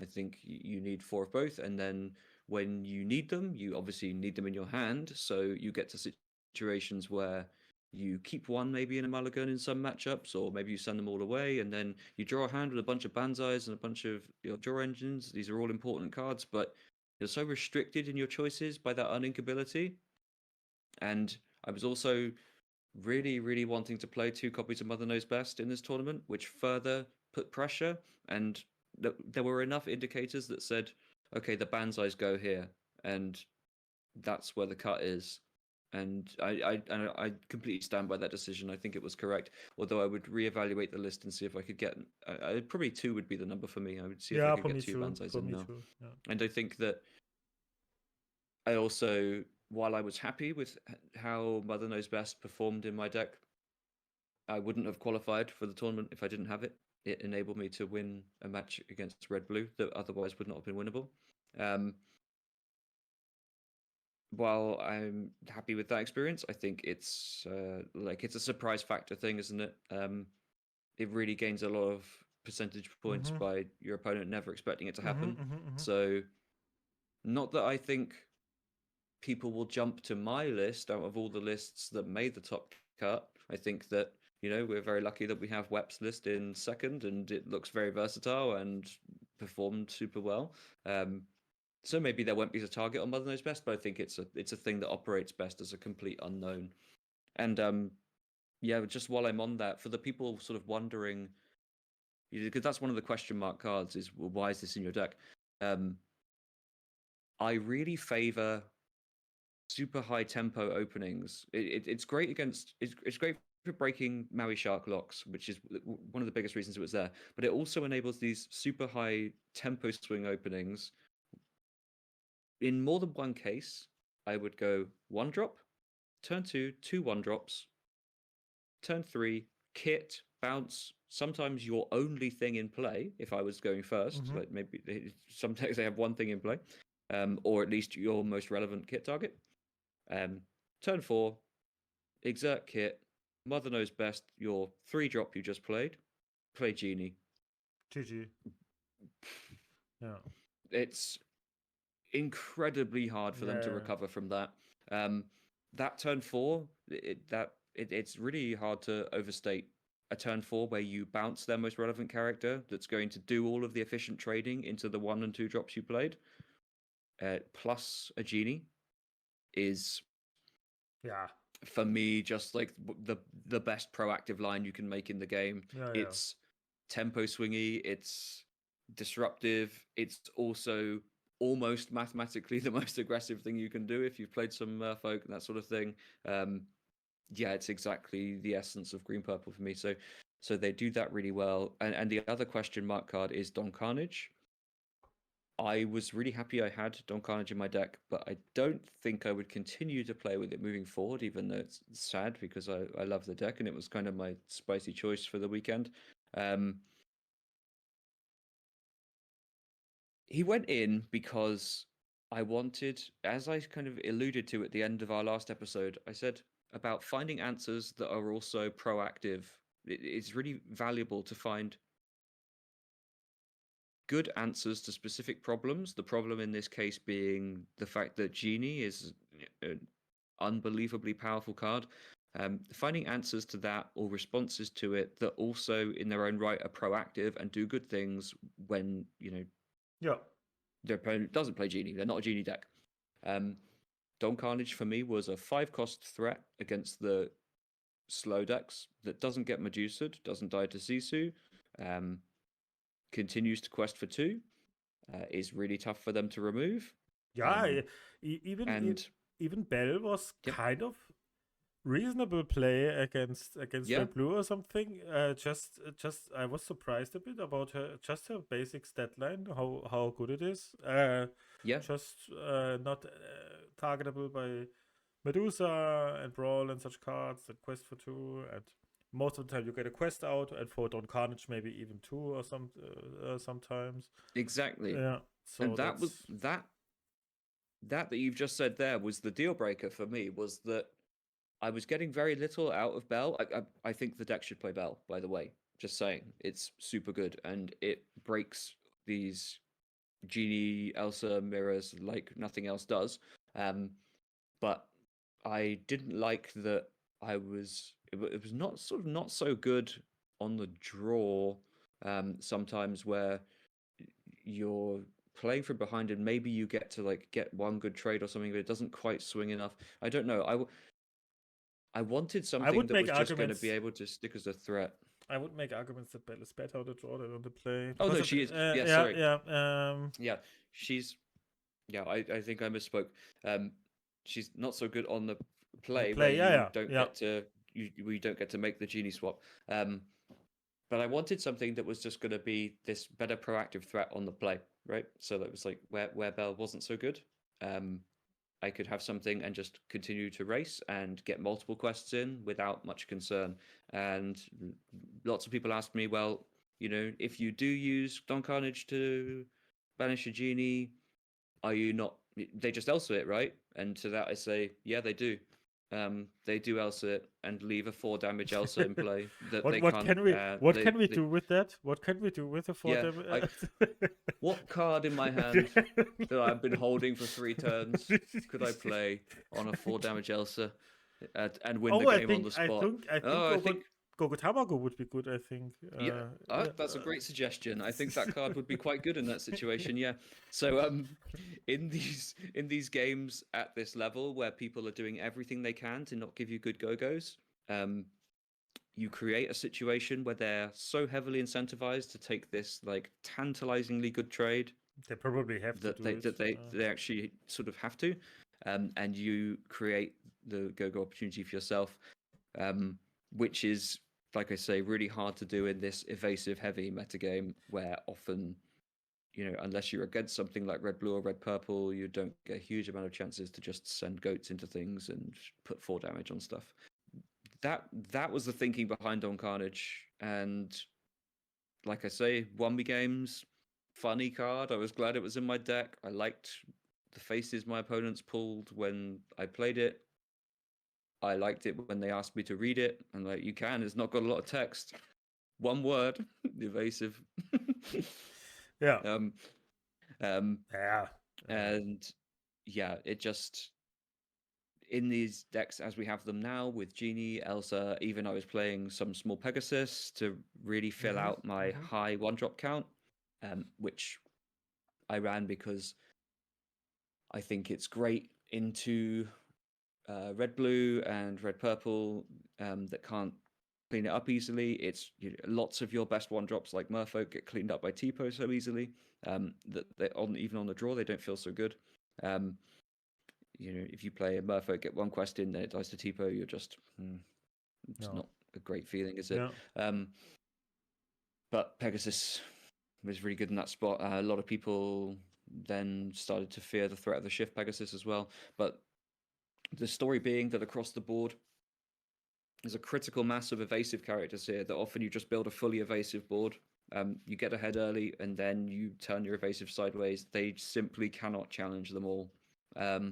I think you need 4 of both, and then when you need them, you obviously need them in your hand. So you get to situations where you keep one maybe in a mulligan in some matchups, or maybe you send them all away, and then you draw a hand with a bunch of Banzais and a bunch of your draw engines. These are all important cards, but you're so restricted in your choices by that uninkability. And I was also really, really wanting to play 2 copies of Mother Knows Best in this tournament, which further put pressure. And there were enough indicators that said, okay, the Banzais go here, and that's where the cut is. And I completely stand by that decision. I think it was correct. Although I would reevaluate the list and see if I could get. Probably 2 would be the number for me. I would see if I could get 2 Banzais in now. Yeah. And I think that I also, while I was happy with how Mother Knows Best performed in my deck, I wouldn't have qualified for the tournament if I didn't have it. It enabled me to win a match against Red Blue that otherwise would not have been winnable. While I'm happy with that experience, I think it's it's a surprise factor thing, isn't it? It really gains a lot of percentage points by your opponent never expecting it to happen. So, not that I think people will jump to my list out of all the lists that made the top cut. I think that, we're very lucky that we have Wep's list in second, and it looks very versatile and performed super well. So maybe there won't be a target on Mother Knows Best, but I think it's a thing that operates best as a complete unknown. And just while I'm on that, for the people sort of wondering, because that's one of the question mark cards, is, well, why is this in your deck? I really favor super high tempo openings. It's great against. It's great for breaking Maui Shark locks, which is one of the biggest reasons it was there. But it also enables these super high tempo swing openings. In more than one case, I would go 1-drop, turn 2, 2 1-drops, turn 3, kit, bounce, sometimes your only thing in play, if I was going first. Like maybe sometimes they have one thing in play, or at least your most relevant kit target. Turn 4, exert kit, Mother Knows Best, your 3-drop you just played, play Genie. GG. Yeah. It's incredibly hard for them to recover from that. That turn 4, it's really hard to overstate a turn 4 where you bounce their most relevant character that's going to do all of the efficient trading into the 1 and 2 drops you played, plus a Genie, is for me just like the best proactive line you can make in the game. It's tempo swingy, it's disruptive, it's also almost mathematically the most aggressive thing you can do if you've played some Merfolk and that sort of thing. It's exactly the essence of Green Purple for me. So they do that really well. And the other question mark card is Don Carnage. I was really happy I had Don Carnage in my deck, but I don't think I would continue to play with it moving forward, even though it's sad because I love the deck and it was kind of my spicy choice for the weekend. He went in because I wanted, as I kind of alluded to at the end of our last episode, I said about finding answers that are also proactive. It's really valuable to find good answers to specific problems. The problem in this case being the fact that Genie is unbelievably powerful card. Finding answers to that or responses to it that also, in their own right, are proactive and do good things when Yeah. their opponent doesn't play Genie. They're not a Genie deck. Don Carnage for me was a 5-cost threat against the slow decks that doesn't get Medusa'd, doesn't die to Sisu, continues to quest for 2, is really tough for them to remove. Yeah, even Bell was kind of reasonable play against Red Blue or something. Just I was surprised a bit about her basic stat line, how good it is. Just not targetable by Medusa and Brawl and such cards and Quest for 2, and most of the time you get a quest out, and for Don Carnage maybe even 2 or sometimes. Exactly. Yeah. So and that was that you've just said there was the deal breaker for me, was that I was getting very little out of Bell. I think the deck should play Bell, by the way. Just saying. It's super good, and it breaks these Genie, Elsa mirrors like nothing else does. But I didn't like that it was not so good on the draw, sometimes, where you're playing from behind and maybe you get to get one good trade or something, but it doesn't quite swing enough. I don't know. I wanted something that was just going to be able to stick as a threat. I would make arguments that Bell is better on the draw than on the play. Oh no, she is. Sorry. She's. I think I misspoke. She's not so good on the play. We don't get to make the Genie swap. But I wanted something that was just going to be this better proactive threat on the play, right? So that was like where Bell wasn't so good. I could have something and just continue to race and get multiple quests in without much concern. And lots of people asked me, well, if you do use Don Carnage to banish a Genie, are you not? They just Elsa it, right? And to that I say, yeah, they do. They do Elsa it and leave a 4 damage Elsa in play. What can we do with that? What can we do with a 4 damage? What card in my hand that I've been holding for 3 turns could I play on a 4 damage Elsa and win the game on the spot? I think Gogotamago would be good, I think. That's a great suggestion. I think that card would be quite good in that situation, yeah. So in these games at this level where people are doing everything they can to not give you good go-goes, you create a situation where they're so heavily incentivized to take this tantalizingly good trade. They probably have they actually sort of have to, and you create the go-go opportunity for yourself, which is, like I say, really hard to do in this evasive heavy metagame where often, unless you're against something like red blue or red purple, you don't get a huge amount of chances to just send goats into things and put 4 damage on stuff. That was the thinking behind Don Carnage, and like I say, won me games. Funny card. I was glad it was in my deck. I liked the faces my opponents pulled when I played it. I liked it when they asked me to read it, and you can. It's not got a lot of text. 1 word, evasive. Yeah. And it just, in these decks as we have them now with Genie, Elsa, even I was playing some small Pegasus to really fill out my high 1-drop count, which I ran because I think it's great into red blue and red purple that can't clean it up easily. It's lots of your best 1-drops like Merfolk get cleaned up by Tipo so easily that even on the draw they don't feel so good. If you play a Merfolk, get 1 quest in, then it dies to Tipo, you're just it's not a great feeling, is it? But Pegasus was really good in that spot. A lot of people then started to fear the threat of the Shift Pegasus as well, but the story being that across the board, there's a critical mass of evasive characters here that often you just build a fully evasive board. You get ahead early and then you turn your evasive sideways. They simply cannot challenge them all. That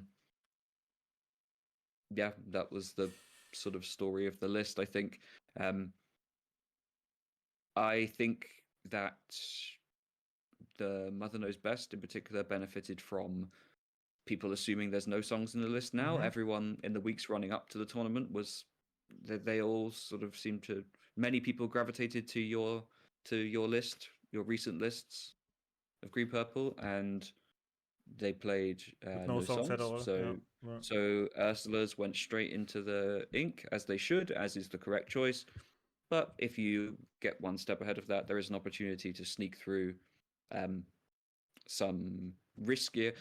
was the sort of story of the list, I think. I think that the Mother Knows Best in particular benefited from people assuming there's no songs in the list now. Mhm. Everyone in the weeks running up to the tournament was they all sort of seemed to. Many people gravitated to your list, your recent lists of Green Purple, and they played With no no songs at songs. all. Yeah. Yeah. So Ursula's went straight into the ink, as they should, as is the correct choice. But if you get one step ahead of that, there is an opportunity to sneak through some riskier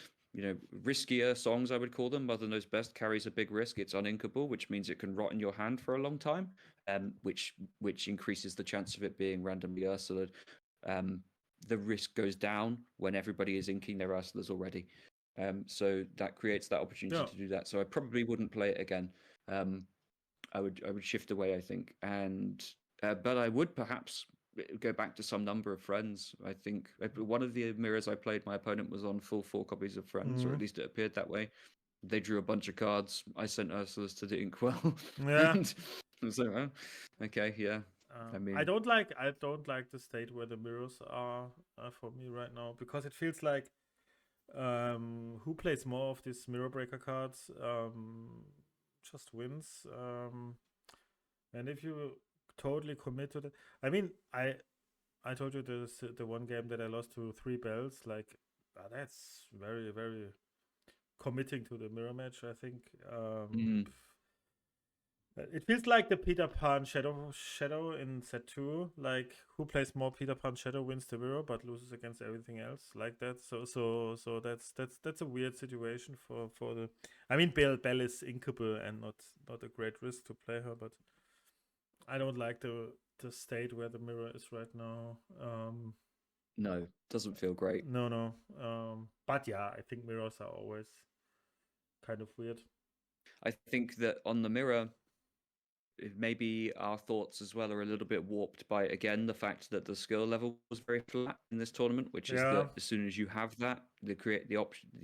songs, I would call them. Mother Knows Best carries a big risk. It's uninkable, which means it can rot in your hand for a long time, which increases the chance of it being randomly Ursula. The risk goes down when everybody is inking their Ursulas already. So that creates that opportunity to do that. So I probably wouldn't play it again. I would shift away, I think, and but I would perhaps go back to some number of Friends. I think one of the mirrors I played, my opponent was on full 4 copies of Friends, or at least it appeared that way. They drew a bunch of cards. I sent Ursula's to the inkwell. Yeah. And so, okay, yeah. I mean, I don't like the state where the mirrors are for me right now, because it feels like who plays more of these mirror breaker cards just wins. And if you totally commit to that, I mean, I told you the one game that I lost to 3 bells, like that's very, very committing to the mirror match, I think. It feels like the Peter Pan Shadow in set 2. Like, who plays more Peter Pan Shadow wins the mirror but loses against everything else, like that. So that's a weird situation for the. I mean, Belle is inkable and not a great risk to play her, but I don't like the state where the mirror is right now. No, doesn't feel great. No. But yeah, I think mirrors are always kind of weird. I think that on the mirror, maybe our thoughts as well are a little bit warped by, again, the fact that the skill level was very flat in this tournament, which is that as soon as you have that, they create the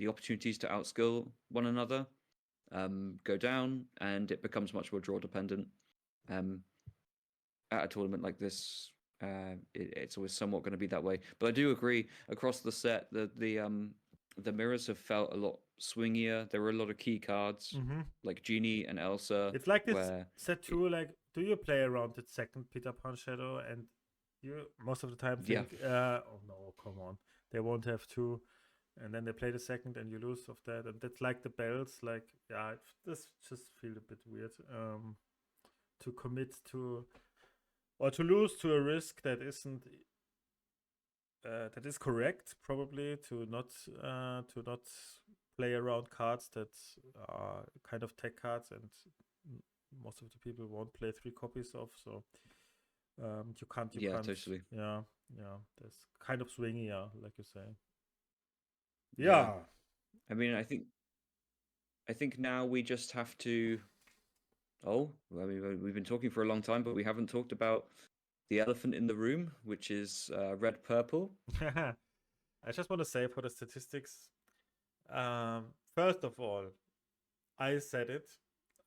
opportunities to outskill one another go down, and it becomes much more draw dependent. At a tournament like this, it's always somewhat going to be that way. But I do agree, across the set, the mirrors have felt a lot swingier. There were a lot of key cards, like Genie and Elsa. It's like this set 2, like, do you play around the second Peter Pan Shadow, and you most of the time think, oh no, come on, they won't have 2, and then they play the second and you lose of that, and that's like the bells, like, yeah, this just feels a bit weird to commit to, or to lose to a risk that isn't that is correct, probably, to not play around cards that are kind of tech cards, and most of the people won't play 3 copies of, so you can't totally. yeah there's kind of swingy, like you say. Yeah. I mean, I think now we just have to. Oh, I mean, we've been talking for a long time, but we haven't talked about the elephant in the room, which is red purple. I just want to say, for the statistics, first of all, I said it.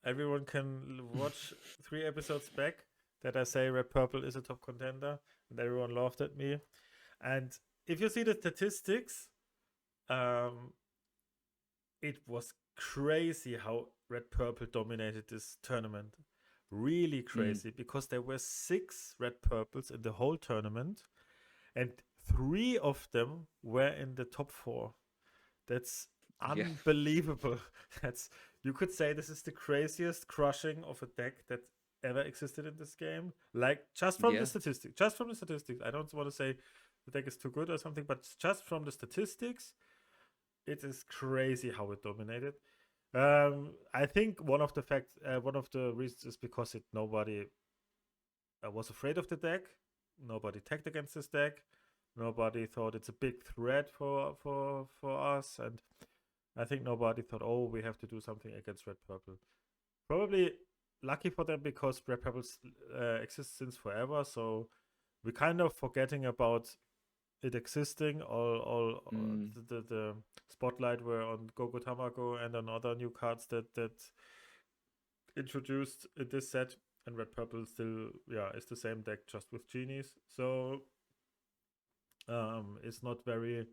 Everyone can watch 3 episodes back that I say red purple is a top contender, and everyone laughed at me. And if you see the statistics, it was crazy how red purple dominated this tournament. Really crazy, because there were 6 red purples in the whole tournament, and 3 of them were in the top 4. That's unbelievable. That's, you could say this is the craziest crushing of a deck that ever existed in this game. Like, just from the statistics. I don't want to say the deck is too good or something, but just from the statistics, it is crazy how it dominated. I think one of the reasons is because nobody was afraid of the deck. Nobody tagged against this deck. Nobody thought it's a big threat for us, and I think nobody thought, oh, we have to do something against red purple. Probably lucky for them, because red purple exists since forever, so we're kind of forgetting about it existing. All the spotlight were on Gogo Tamago and on other new cards that introduced in this set, and red purple still is the same deck, just with genies. So it's not very,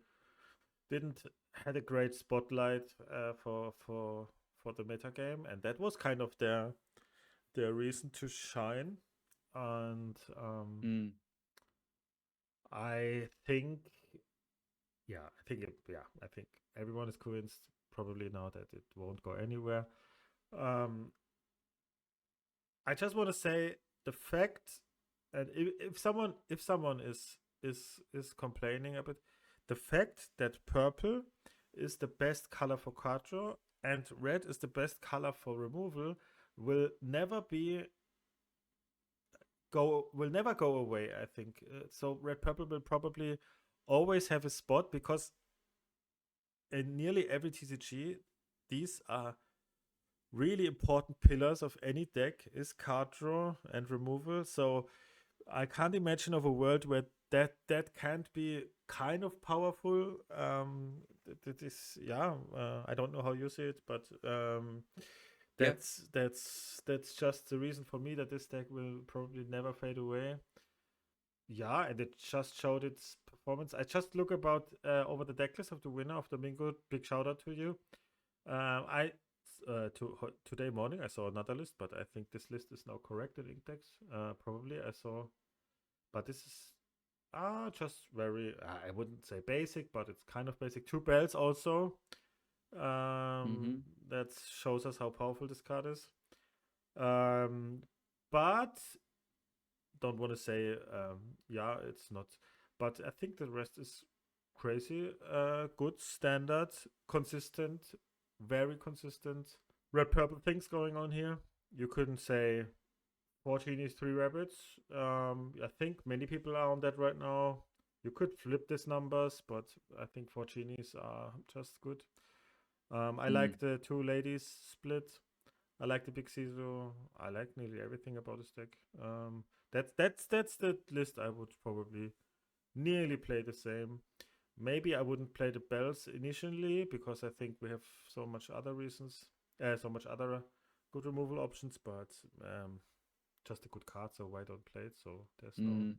didn't had a great spotlight for the meta game, and that was kind of their reason to shine. And Mm. I think, I think everyone is convinced probably now that it won't go anywhere. Um, I just want to say the fact, and if someone is complaining a bit, the fact that purple is the best color for card draw and red is the best color for removal will never go away. I think so. Red purple will probably always have a spot because in nearly every TCG, these are really important pillars of any deck is card draw and removal. So I can't imagine of a world where that can't be kind of powerful. That is, I don't know how you see it, but Yeah. that's just the reason for me that this deck will probably never fade away. Yeah, and it just showed its performance. I just look about over the decklist of the winner of Domingo. Big shout out to you. I today morning I saw another list, but I think this list is now corrected index. Probably I saw, but this is just very. I wouldn't say basic, but it's kind of basic. 2 bells also. Mm-hmm. That shows us how powerful this card is. But don't want to say it's not. But I think the rest is crazy. Good, standard, consistent, very consistent. Red purple things going on here. You couldn't say 14 is 3 rabbits. I think many people are on that right now. You could flip these numbers, but I think 4 genies are just good. I like the 2 ladies split. I like the big Caesar. I like nearly everything about this deck. That's the list I would probably nearly play the same. Maybe I wouldn't play the bells initially because I think we have so much other reasons, so much other good removal options. But just a good card, so why don't play it? So there's no,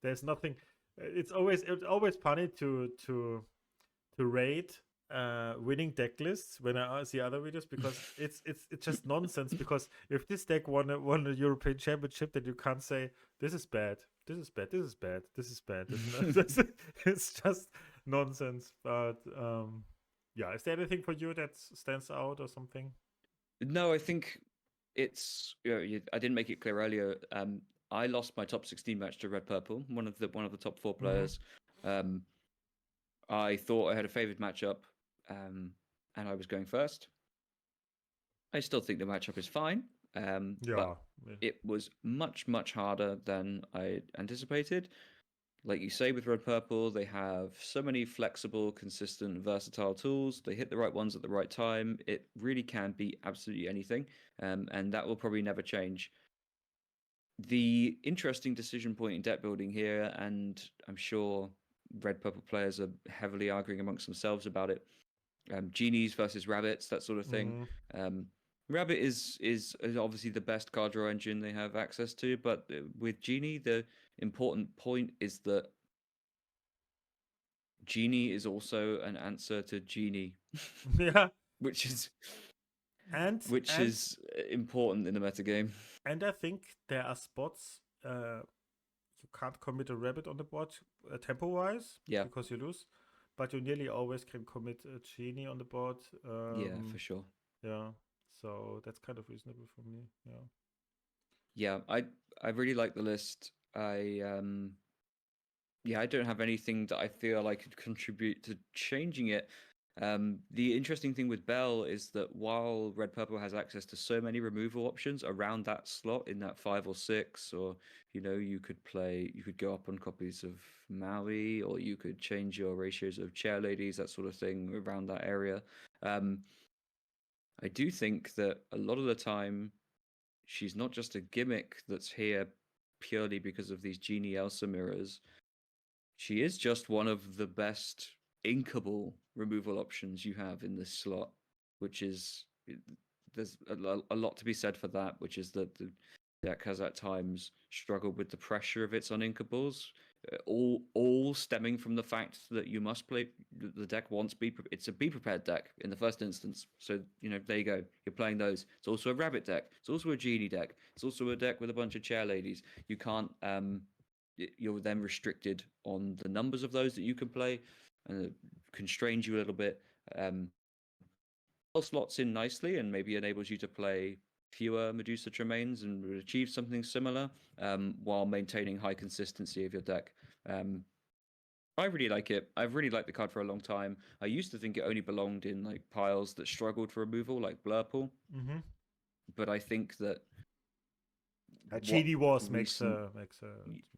there's nothing. It's always funny to rate winning deck lists when I see other videos because it's just nonsense. Because if this deck won a European Championship, then you can't say this is bad, this is bad, this is bad, this is bad. It's just nonsense. But is there anything for you that stands out or something? No, I think it's. I didn't make it clear earlier. I lost my top 16 match to Red Purple, one of the top 4 players. I thought I had a favored matchup, and I was going first. I still think the matchup is fine, but it was much harder than I anticipated. Like you say, with Red Purple, they have so many flexible, consistent, versatile tools. They hit the right ones at the right time. It really can be absolutely anything, and that will probably never change. The interesting decision point in deck building here, and I'm sure Red Purple players are heavily arguing amongst themselves about it. Genies versus rabbits, that sort of thing. Rabbit is obviously the best card draw engine they have access to, but with Genie, the important point is that Genie is also an answer to Genie. Yeah. which is important in the metagame. And I think there are spots you can't commit a rabbit on the board tempo wise because you lose, but you nearly always can commit a genie on the board. Yeah, for sure. Yeah, so that's kind of reasonable for me. Yeah, I really like the list. I don't have anything that I feel I could contribute to changing it. The interesting thing with Bell is that while Red Purple has access to so many removal options around that slot in that 5 or 6, or you could go up on copies of Maui, or you could change your ratios of chair ladies, that sort of thing around that area. I do think that a lot of the time she's not just a gimmick that's here purely because of these Genie Elsa mirrors. She is just one of the best inkable removal options you have in this slot, which is there's a lot to be said for that, which is that the deck has at times struggled with the pressure of its uninkables. all stemming from the fact that you must play the deck wants it's a be prepared deck in the first instance. So there you go. You're playing those. It's also a rabbit deck. It's also a genie deck. It's also a deck with a bunch of chair ladies. You can't you're then restricted on the numbers of those that you can play, and it constrains you a little bit. Slots in nicely and maybe enables you to play fewer Medusa Tremaines and achieve something similar, while maintaining high consistency of your deck. I really like it. I've really liked the card for a long time. I used to think it only belonged in like piles that struggled for removal, like Blurple. Mm-hmm. But I think that GD Wars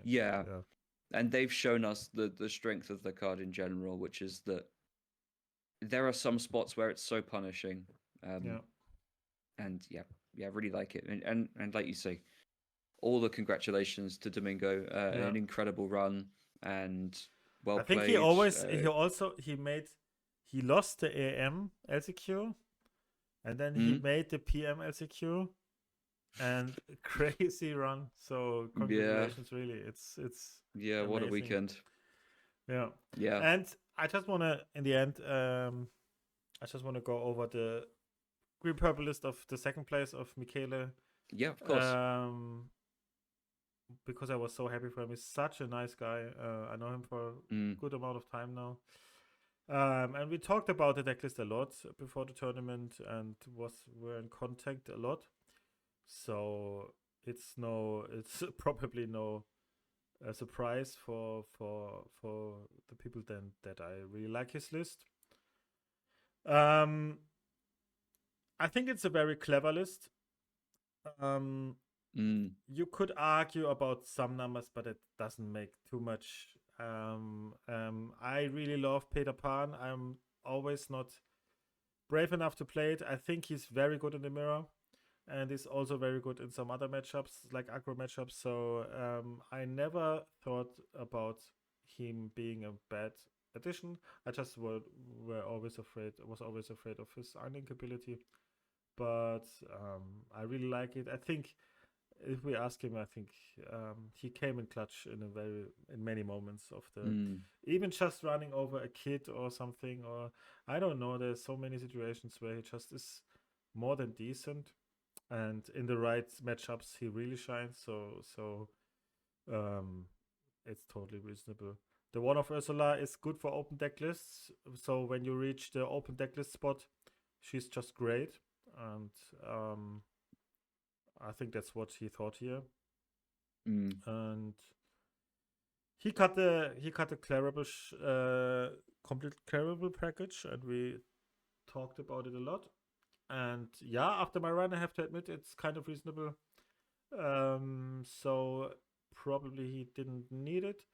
yeah. And they've shown us the strength of the card in general, which is that there are some spots where it's so punishing. And I really like it. And like you say, all the congratulations to Domingo. An incredible run and well played. I think he lost the AM LCQ, and then he made the PM LCQ, and crazy run. So congratulations, really. It's amazing. What a weekend. Yeah. And I just wanna, in the end, I just wanna go over the green purple list of the second place of Michele. Yeah, of course. Because I was so happy for him. He's such a nice guy. I know him for a good amount of time now. And we talked about the decklist a lot before the tournament and were in contact a lot. So it's probably no surprise for the people then that I really like his list. I think it's a very clever list. You could argue about some numbers, but it doesn't make too much. I really love Peter Pan. I'm always not brave enough to play it. I think he's very good in the mirror, and he's also very good in some other matchups, like aggro matchups. So I never thought about him being a bad addition. I just was always afraid of his unlinkability. But I really like it. I think if we ask him, I think he came in clutch in many moments of the even just running over a kid or something, or I don't know. There's so many situations where he just is more than decent, and in the right matchups he really shines. So it's totally reasonable. The one of Ursula is good for open deck lists. So when you reach the open deck list spot, she's just great, and I think that's what he thought here. And he cut the complete clearable package, and we talked about it a lot. And after my run, I have to admit it's kind of reasonable. So probably he didn't need it,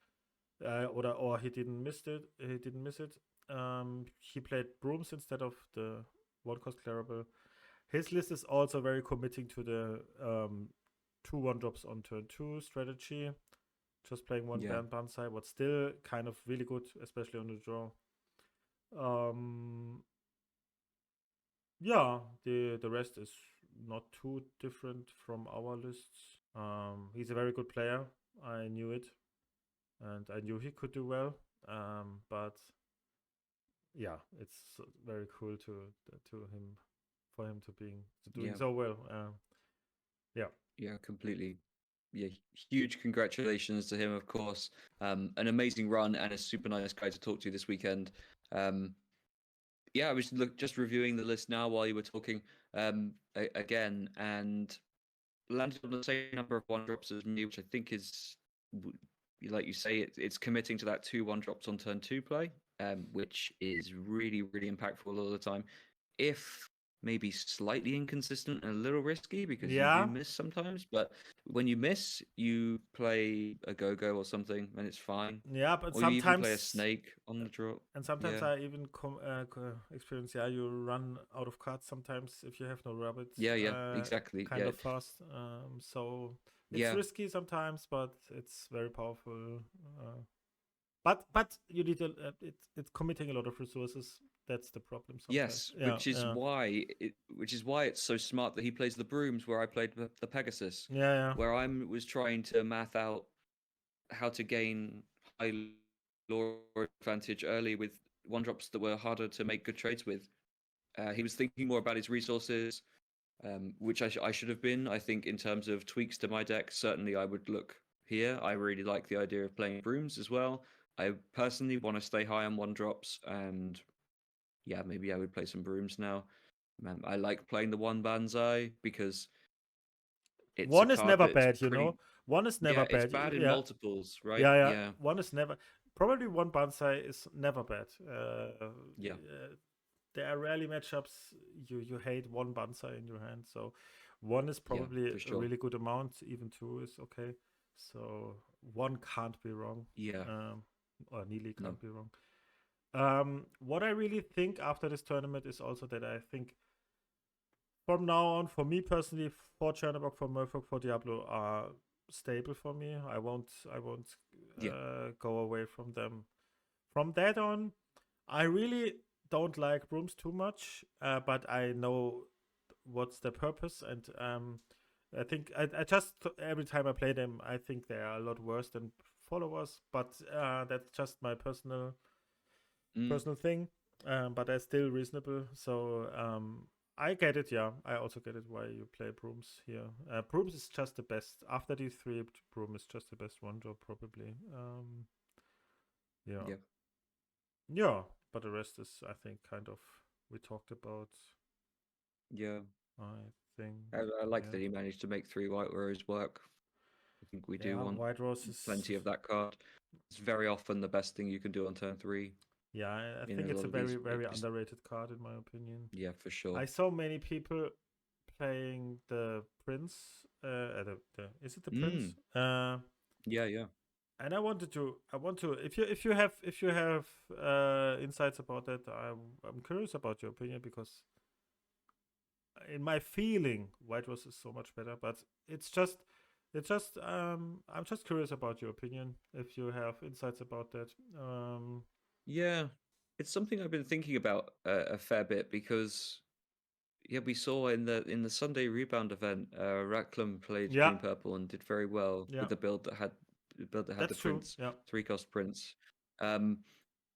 or he didn't miss it. He played brooms instead of the one cost clearable. His list is also very committing to the 2 1-drops on turn 2 strategy. Just playing one Banzai, but still kind of really good, especially on the draw. The rest is not too different from our lists. He's a very good player. I knew it, and I knew he could do well. But it's very cool for him to doing so well. Completely. Huge congratulations to him, of course. An amazing run and a super nice guy to talk to this weekend. I was just reviewing the list now while you were talking again, and landed on the same number of 1-drops as me, which I think is, like you say, it's committing to that 2 1-drops on turn 2 play, which is really, really impactful all the time. If maybe slightly inconsistent and a little risky because you do miss sometimes, but when you miss, you play a go-go or something and it's fine. Yeah, but or sometimes you even play a snake on the draw. And sometimes I even experience you run out of cards sometimes if you have no rabbits. Exactly. Kind of fast. So it's risky sometimes, but it's very powerful. But you need it's committing a lot of resources. That's the problem sometimes. Yes, which is why it's so smart that he plays the brooms where I played the Pegasus. Where I was trying to math out how to gain high lore advantage early with 1-drops that were harder to make good trades with. He was thinking more about his resources, which I should have been. I think in terms of tweaks to my deck, certainly I would look here. I really like the idea of playing brooms as well. I personally want to stay high on 1-drops, and yeah, maybe I would play some brooms now. I like playing the 1 Banzai because it's a One is card never that's bad, you pretty. know. One is Yeah, never it's bad. bad in Yeah, multiples, right? yeah, yeah. Yeah, One is never. Probably one Banzai is never bad. yeah, There are rarely matchups you hate one Banzai in your hand. So one is yeah, probably for a sure. really good amount. Even two is okay. So one can't be wrong. Yeah, Or nearly no, can't be wrong. What I really think after this tournament is also that I think from now on, for me personally, for Chernobog, for Murfolk, for Diablo are stable for me. I won't yeah, go away from them. From that on, I really don't like brooms too much, but I know what's their purpose, and I think I just every time I play them, I think they are a lot worse than followers. But that's just my personal mm, thing. But they're still reasonable. So I get it. Yeah, I also get it why you play brooms here. Brooms is just the best. After these three, broom is just the best one job probably. Yeah, yeah, yeah. But the rest is, I think, kind of we talked about. yeah. I think. I like Yeah. that he managed to make 3 White Rose work. I think we do Yeah, want White Rose is. plenty of that card. It's very often the best thing you can do on turn 3 Yeah, I in think a it's lot a of these. very, very underrated card in my opinion. Yeah, for sure. I saw many people playing the Prince. Is it the Prince? Yeah, yeah. And I want to. If you have insights about that, I'm curious about your opinion because in my feeling, White Rose is so much better. But I'm just curious about your opinion if you have insights about that. Yeah, it's something I've been thinking about a fair bit because yeah, we saw in the Sunday rebound event, Ratclum played Yeah, green purple and did very well yeah, with the build that had the that's true. Prince, Yeah, 3-cost Prince,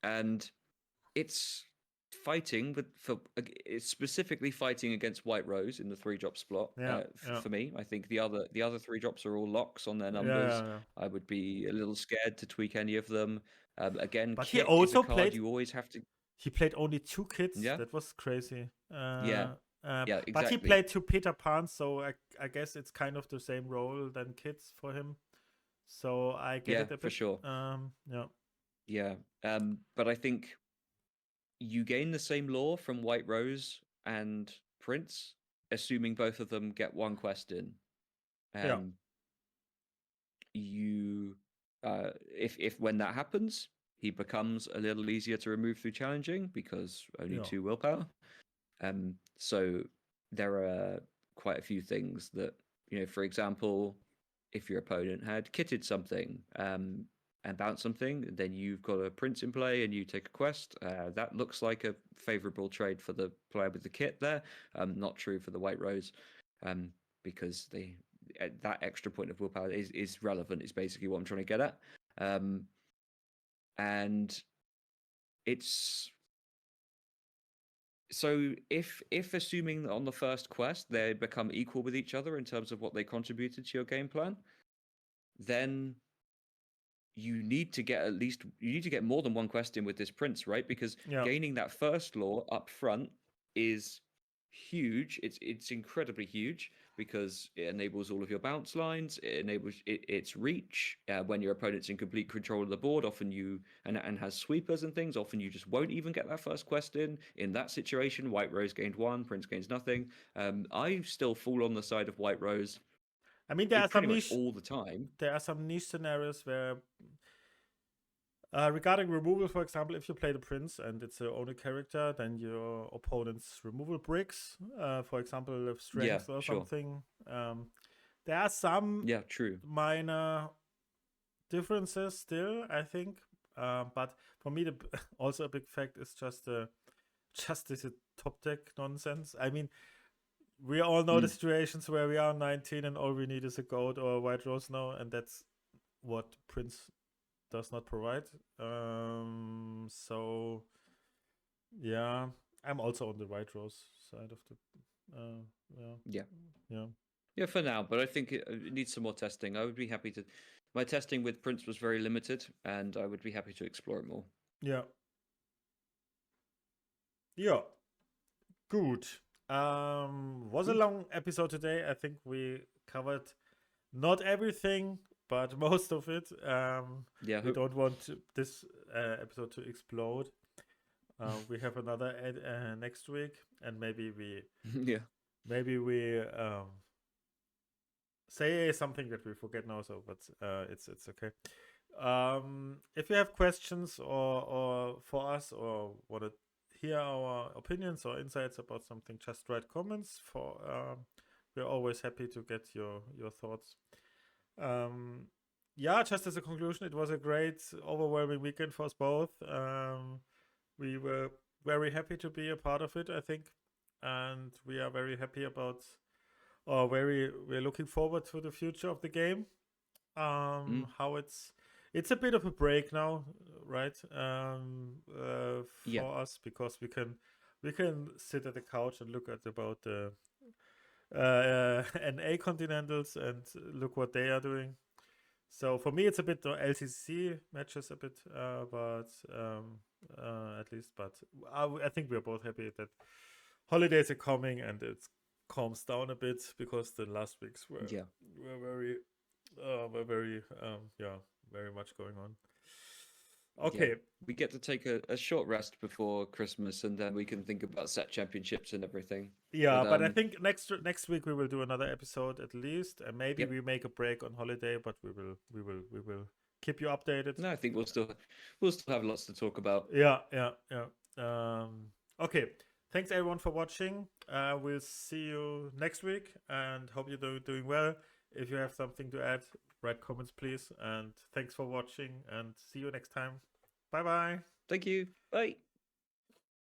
and it's fighting it's specifically fighting against White Rose in the 3-drop slot. yeah, yeah, For me, I think the other 3-drops are all locks on their yeah, numbers. yeah. I would be a little scared to tweak any of them. Again, But he Kit is a also card played. you always have to. He played only 2 kids. Yeah, That was crazy. yeah, yeah, But he exactly. played 2 Peter Pans, so I guess it's kind of the same role than kids for him. So I get Yeah, it a for bit. sure. Yeah, Yeah. But I think you gain the same lore from White Rose and Prince, assuming both of them get 1 quest in. yeah, You if when that happens, he becomes a little easier to remove through challenging because only yeah, 2 willpower. So there are quite a few things that, for example, if your opponent had kitted something and bounced something, then you've got a Prince in play and you take a quest. That looks like a favorable trade for the player with the kit there. Not true for the White Rose, because that extra point of willpower is relevant, is basically what I'm trying to get at. And it's so if assuming that on the first quest they become equal with each other in terms of what they contributed to your game plan, then you need to get more than 1 quest in with this Prince, right? Because yeah. gaining that first lore up front is huge. It's incredibly huge because it enables all of your bounce lines. It enables its reach when your opponent's in complete control of the board. Often and has sweepers and things. Often you just won't even get that first quest in. In that situation, White Rose gained 1, Prince gains nothing. I still fall on the side of White Rose I mean, there are pretty some much niche. all the time. There are some niche scenarios where, regarding removal, for example, if you play the Prince and it's the only character, then your opponent's removal bricks, for example, of Yeah, strength or sure. something. There are some Yeah, true. minor differences still, I think. But for me, also a big fact is just this top deck nonsense. I mean, we all know the situations where we are 19 and all we need is a goat or a White Rose now, and that's what Prince does not provide. So yeah, I'm also on the White Rose side of the. Yeah, for now, but I think it needs some more testing. I would be happy to. My testing with Prince was very limited, and I would be happy to explore it more. Yeah. Yeah. Good. Was a long episode today. I think we covered not everything, but most of it. Yeah, We don't want this episode to explode. We have another next week, and maybe we say something that we forget now. So, but it's okay. If you have questions or for us or want to hear our opinions or insights about something, just write comments. We're always happy to get your thoughts. Yeah, just as a conclusion, it was a great, overwhelming weekend for us both. We were very happy to be a part of it, I think, and we are very happy about, or we're looking forward to the future of the game. How it's a bit of a break now, right? For us, because we can sit at the couch and look at about the NA Continentals and look what they are doing. So for me, it's a bit the LCC matches a bit, but at least. But I think we're both happy that holidays are coming and it calms down a bit, because the last weeks were very very much going on. Okay. Yeah. We get to take a short rest before Christmas, and then we can think about set championships and everything. Yeah, but I think next week we will do another episode at least, and maybe we make a break on holiday, but we will keep you updated. No, I think we'll still have lots to talk about. Yeah. Okay. Thanks everyone for watching. We'll see you next week, and hope you're doing well. If you have something to add, write comments please, and thanks for watching, and see you next time. Bye bye. Thank you. Bye.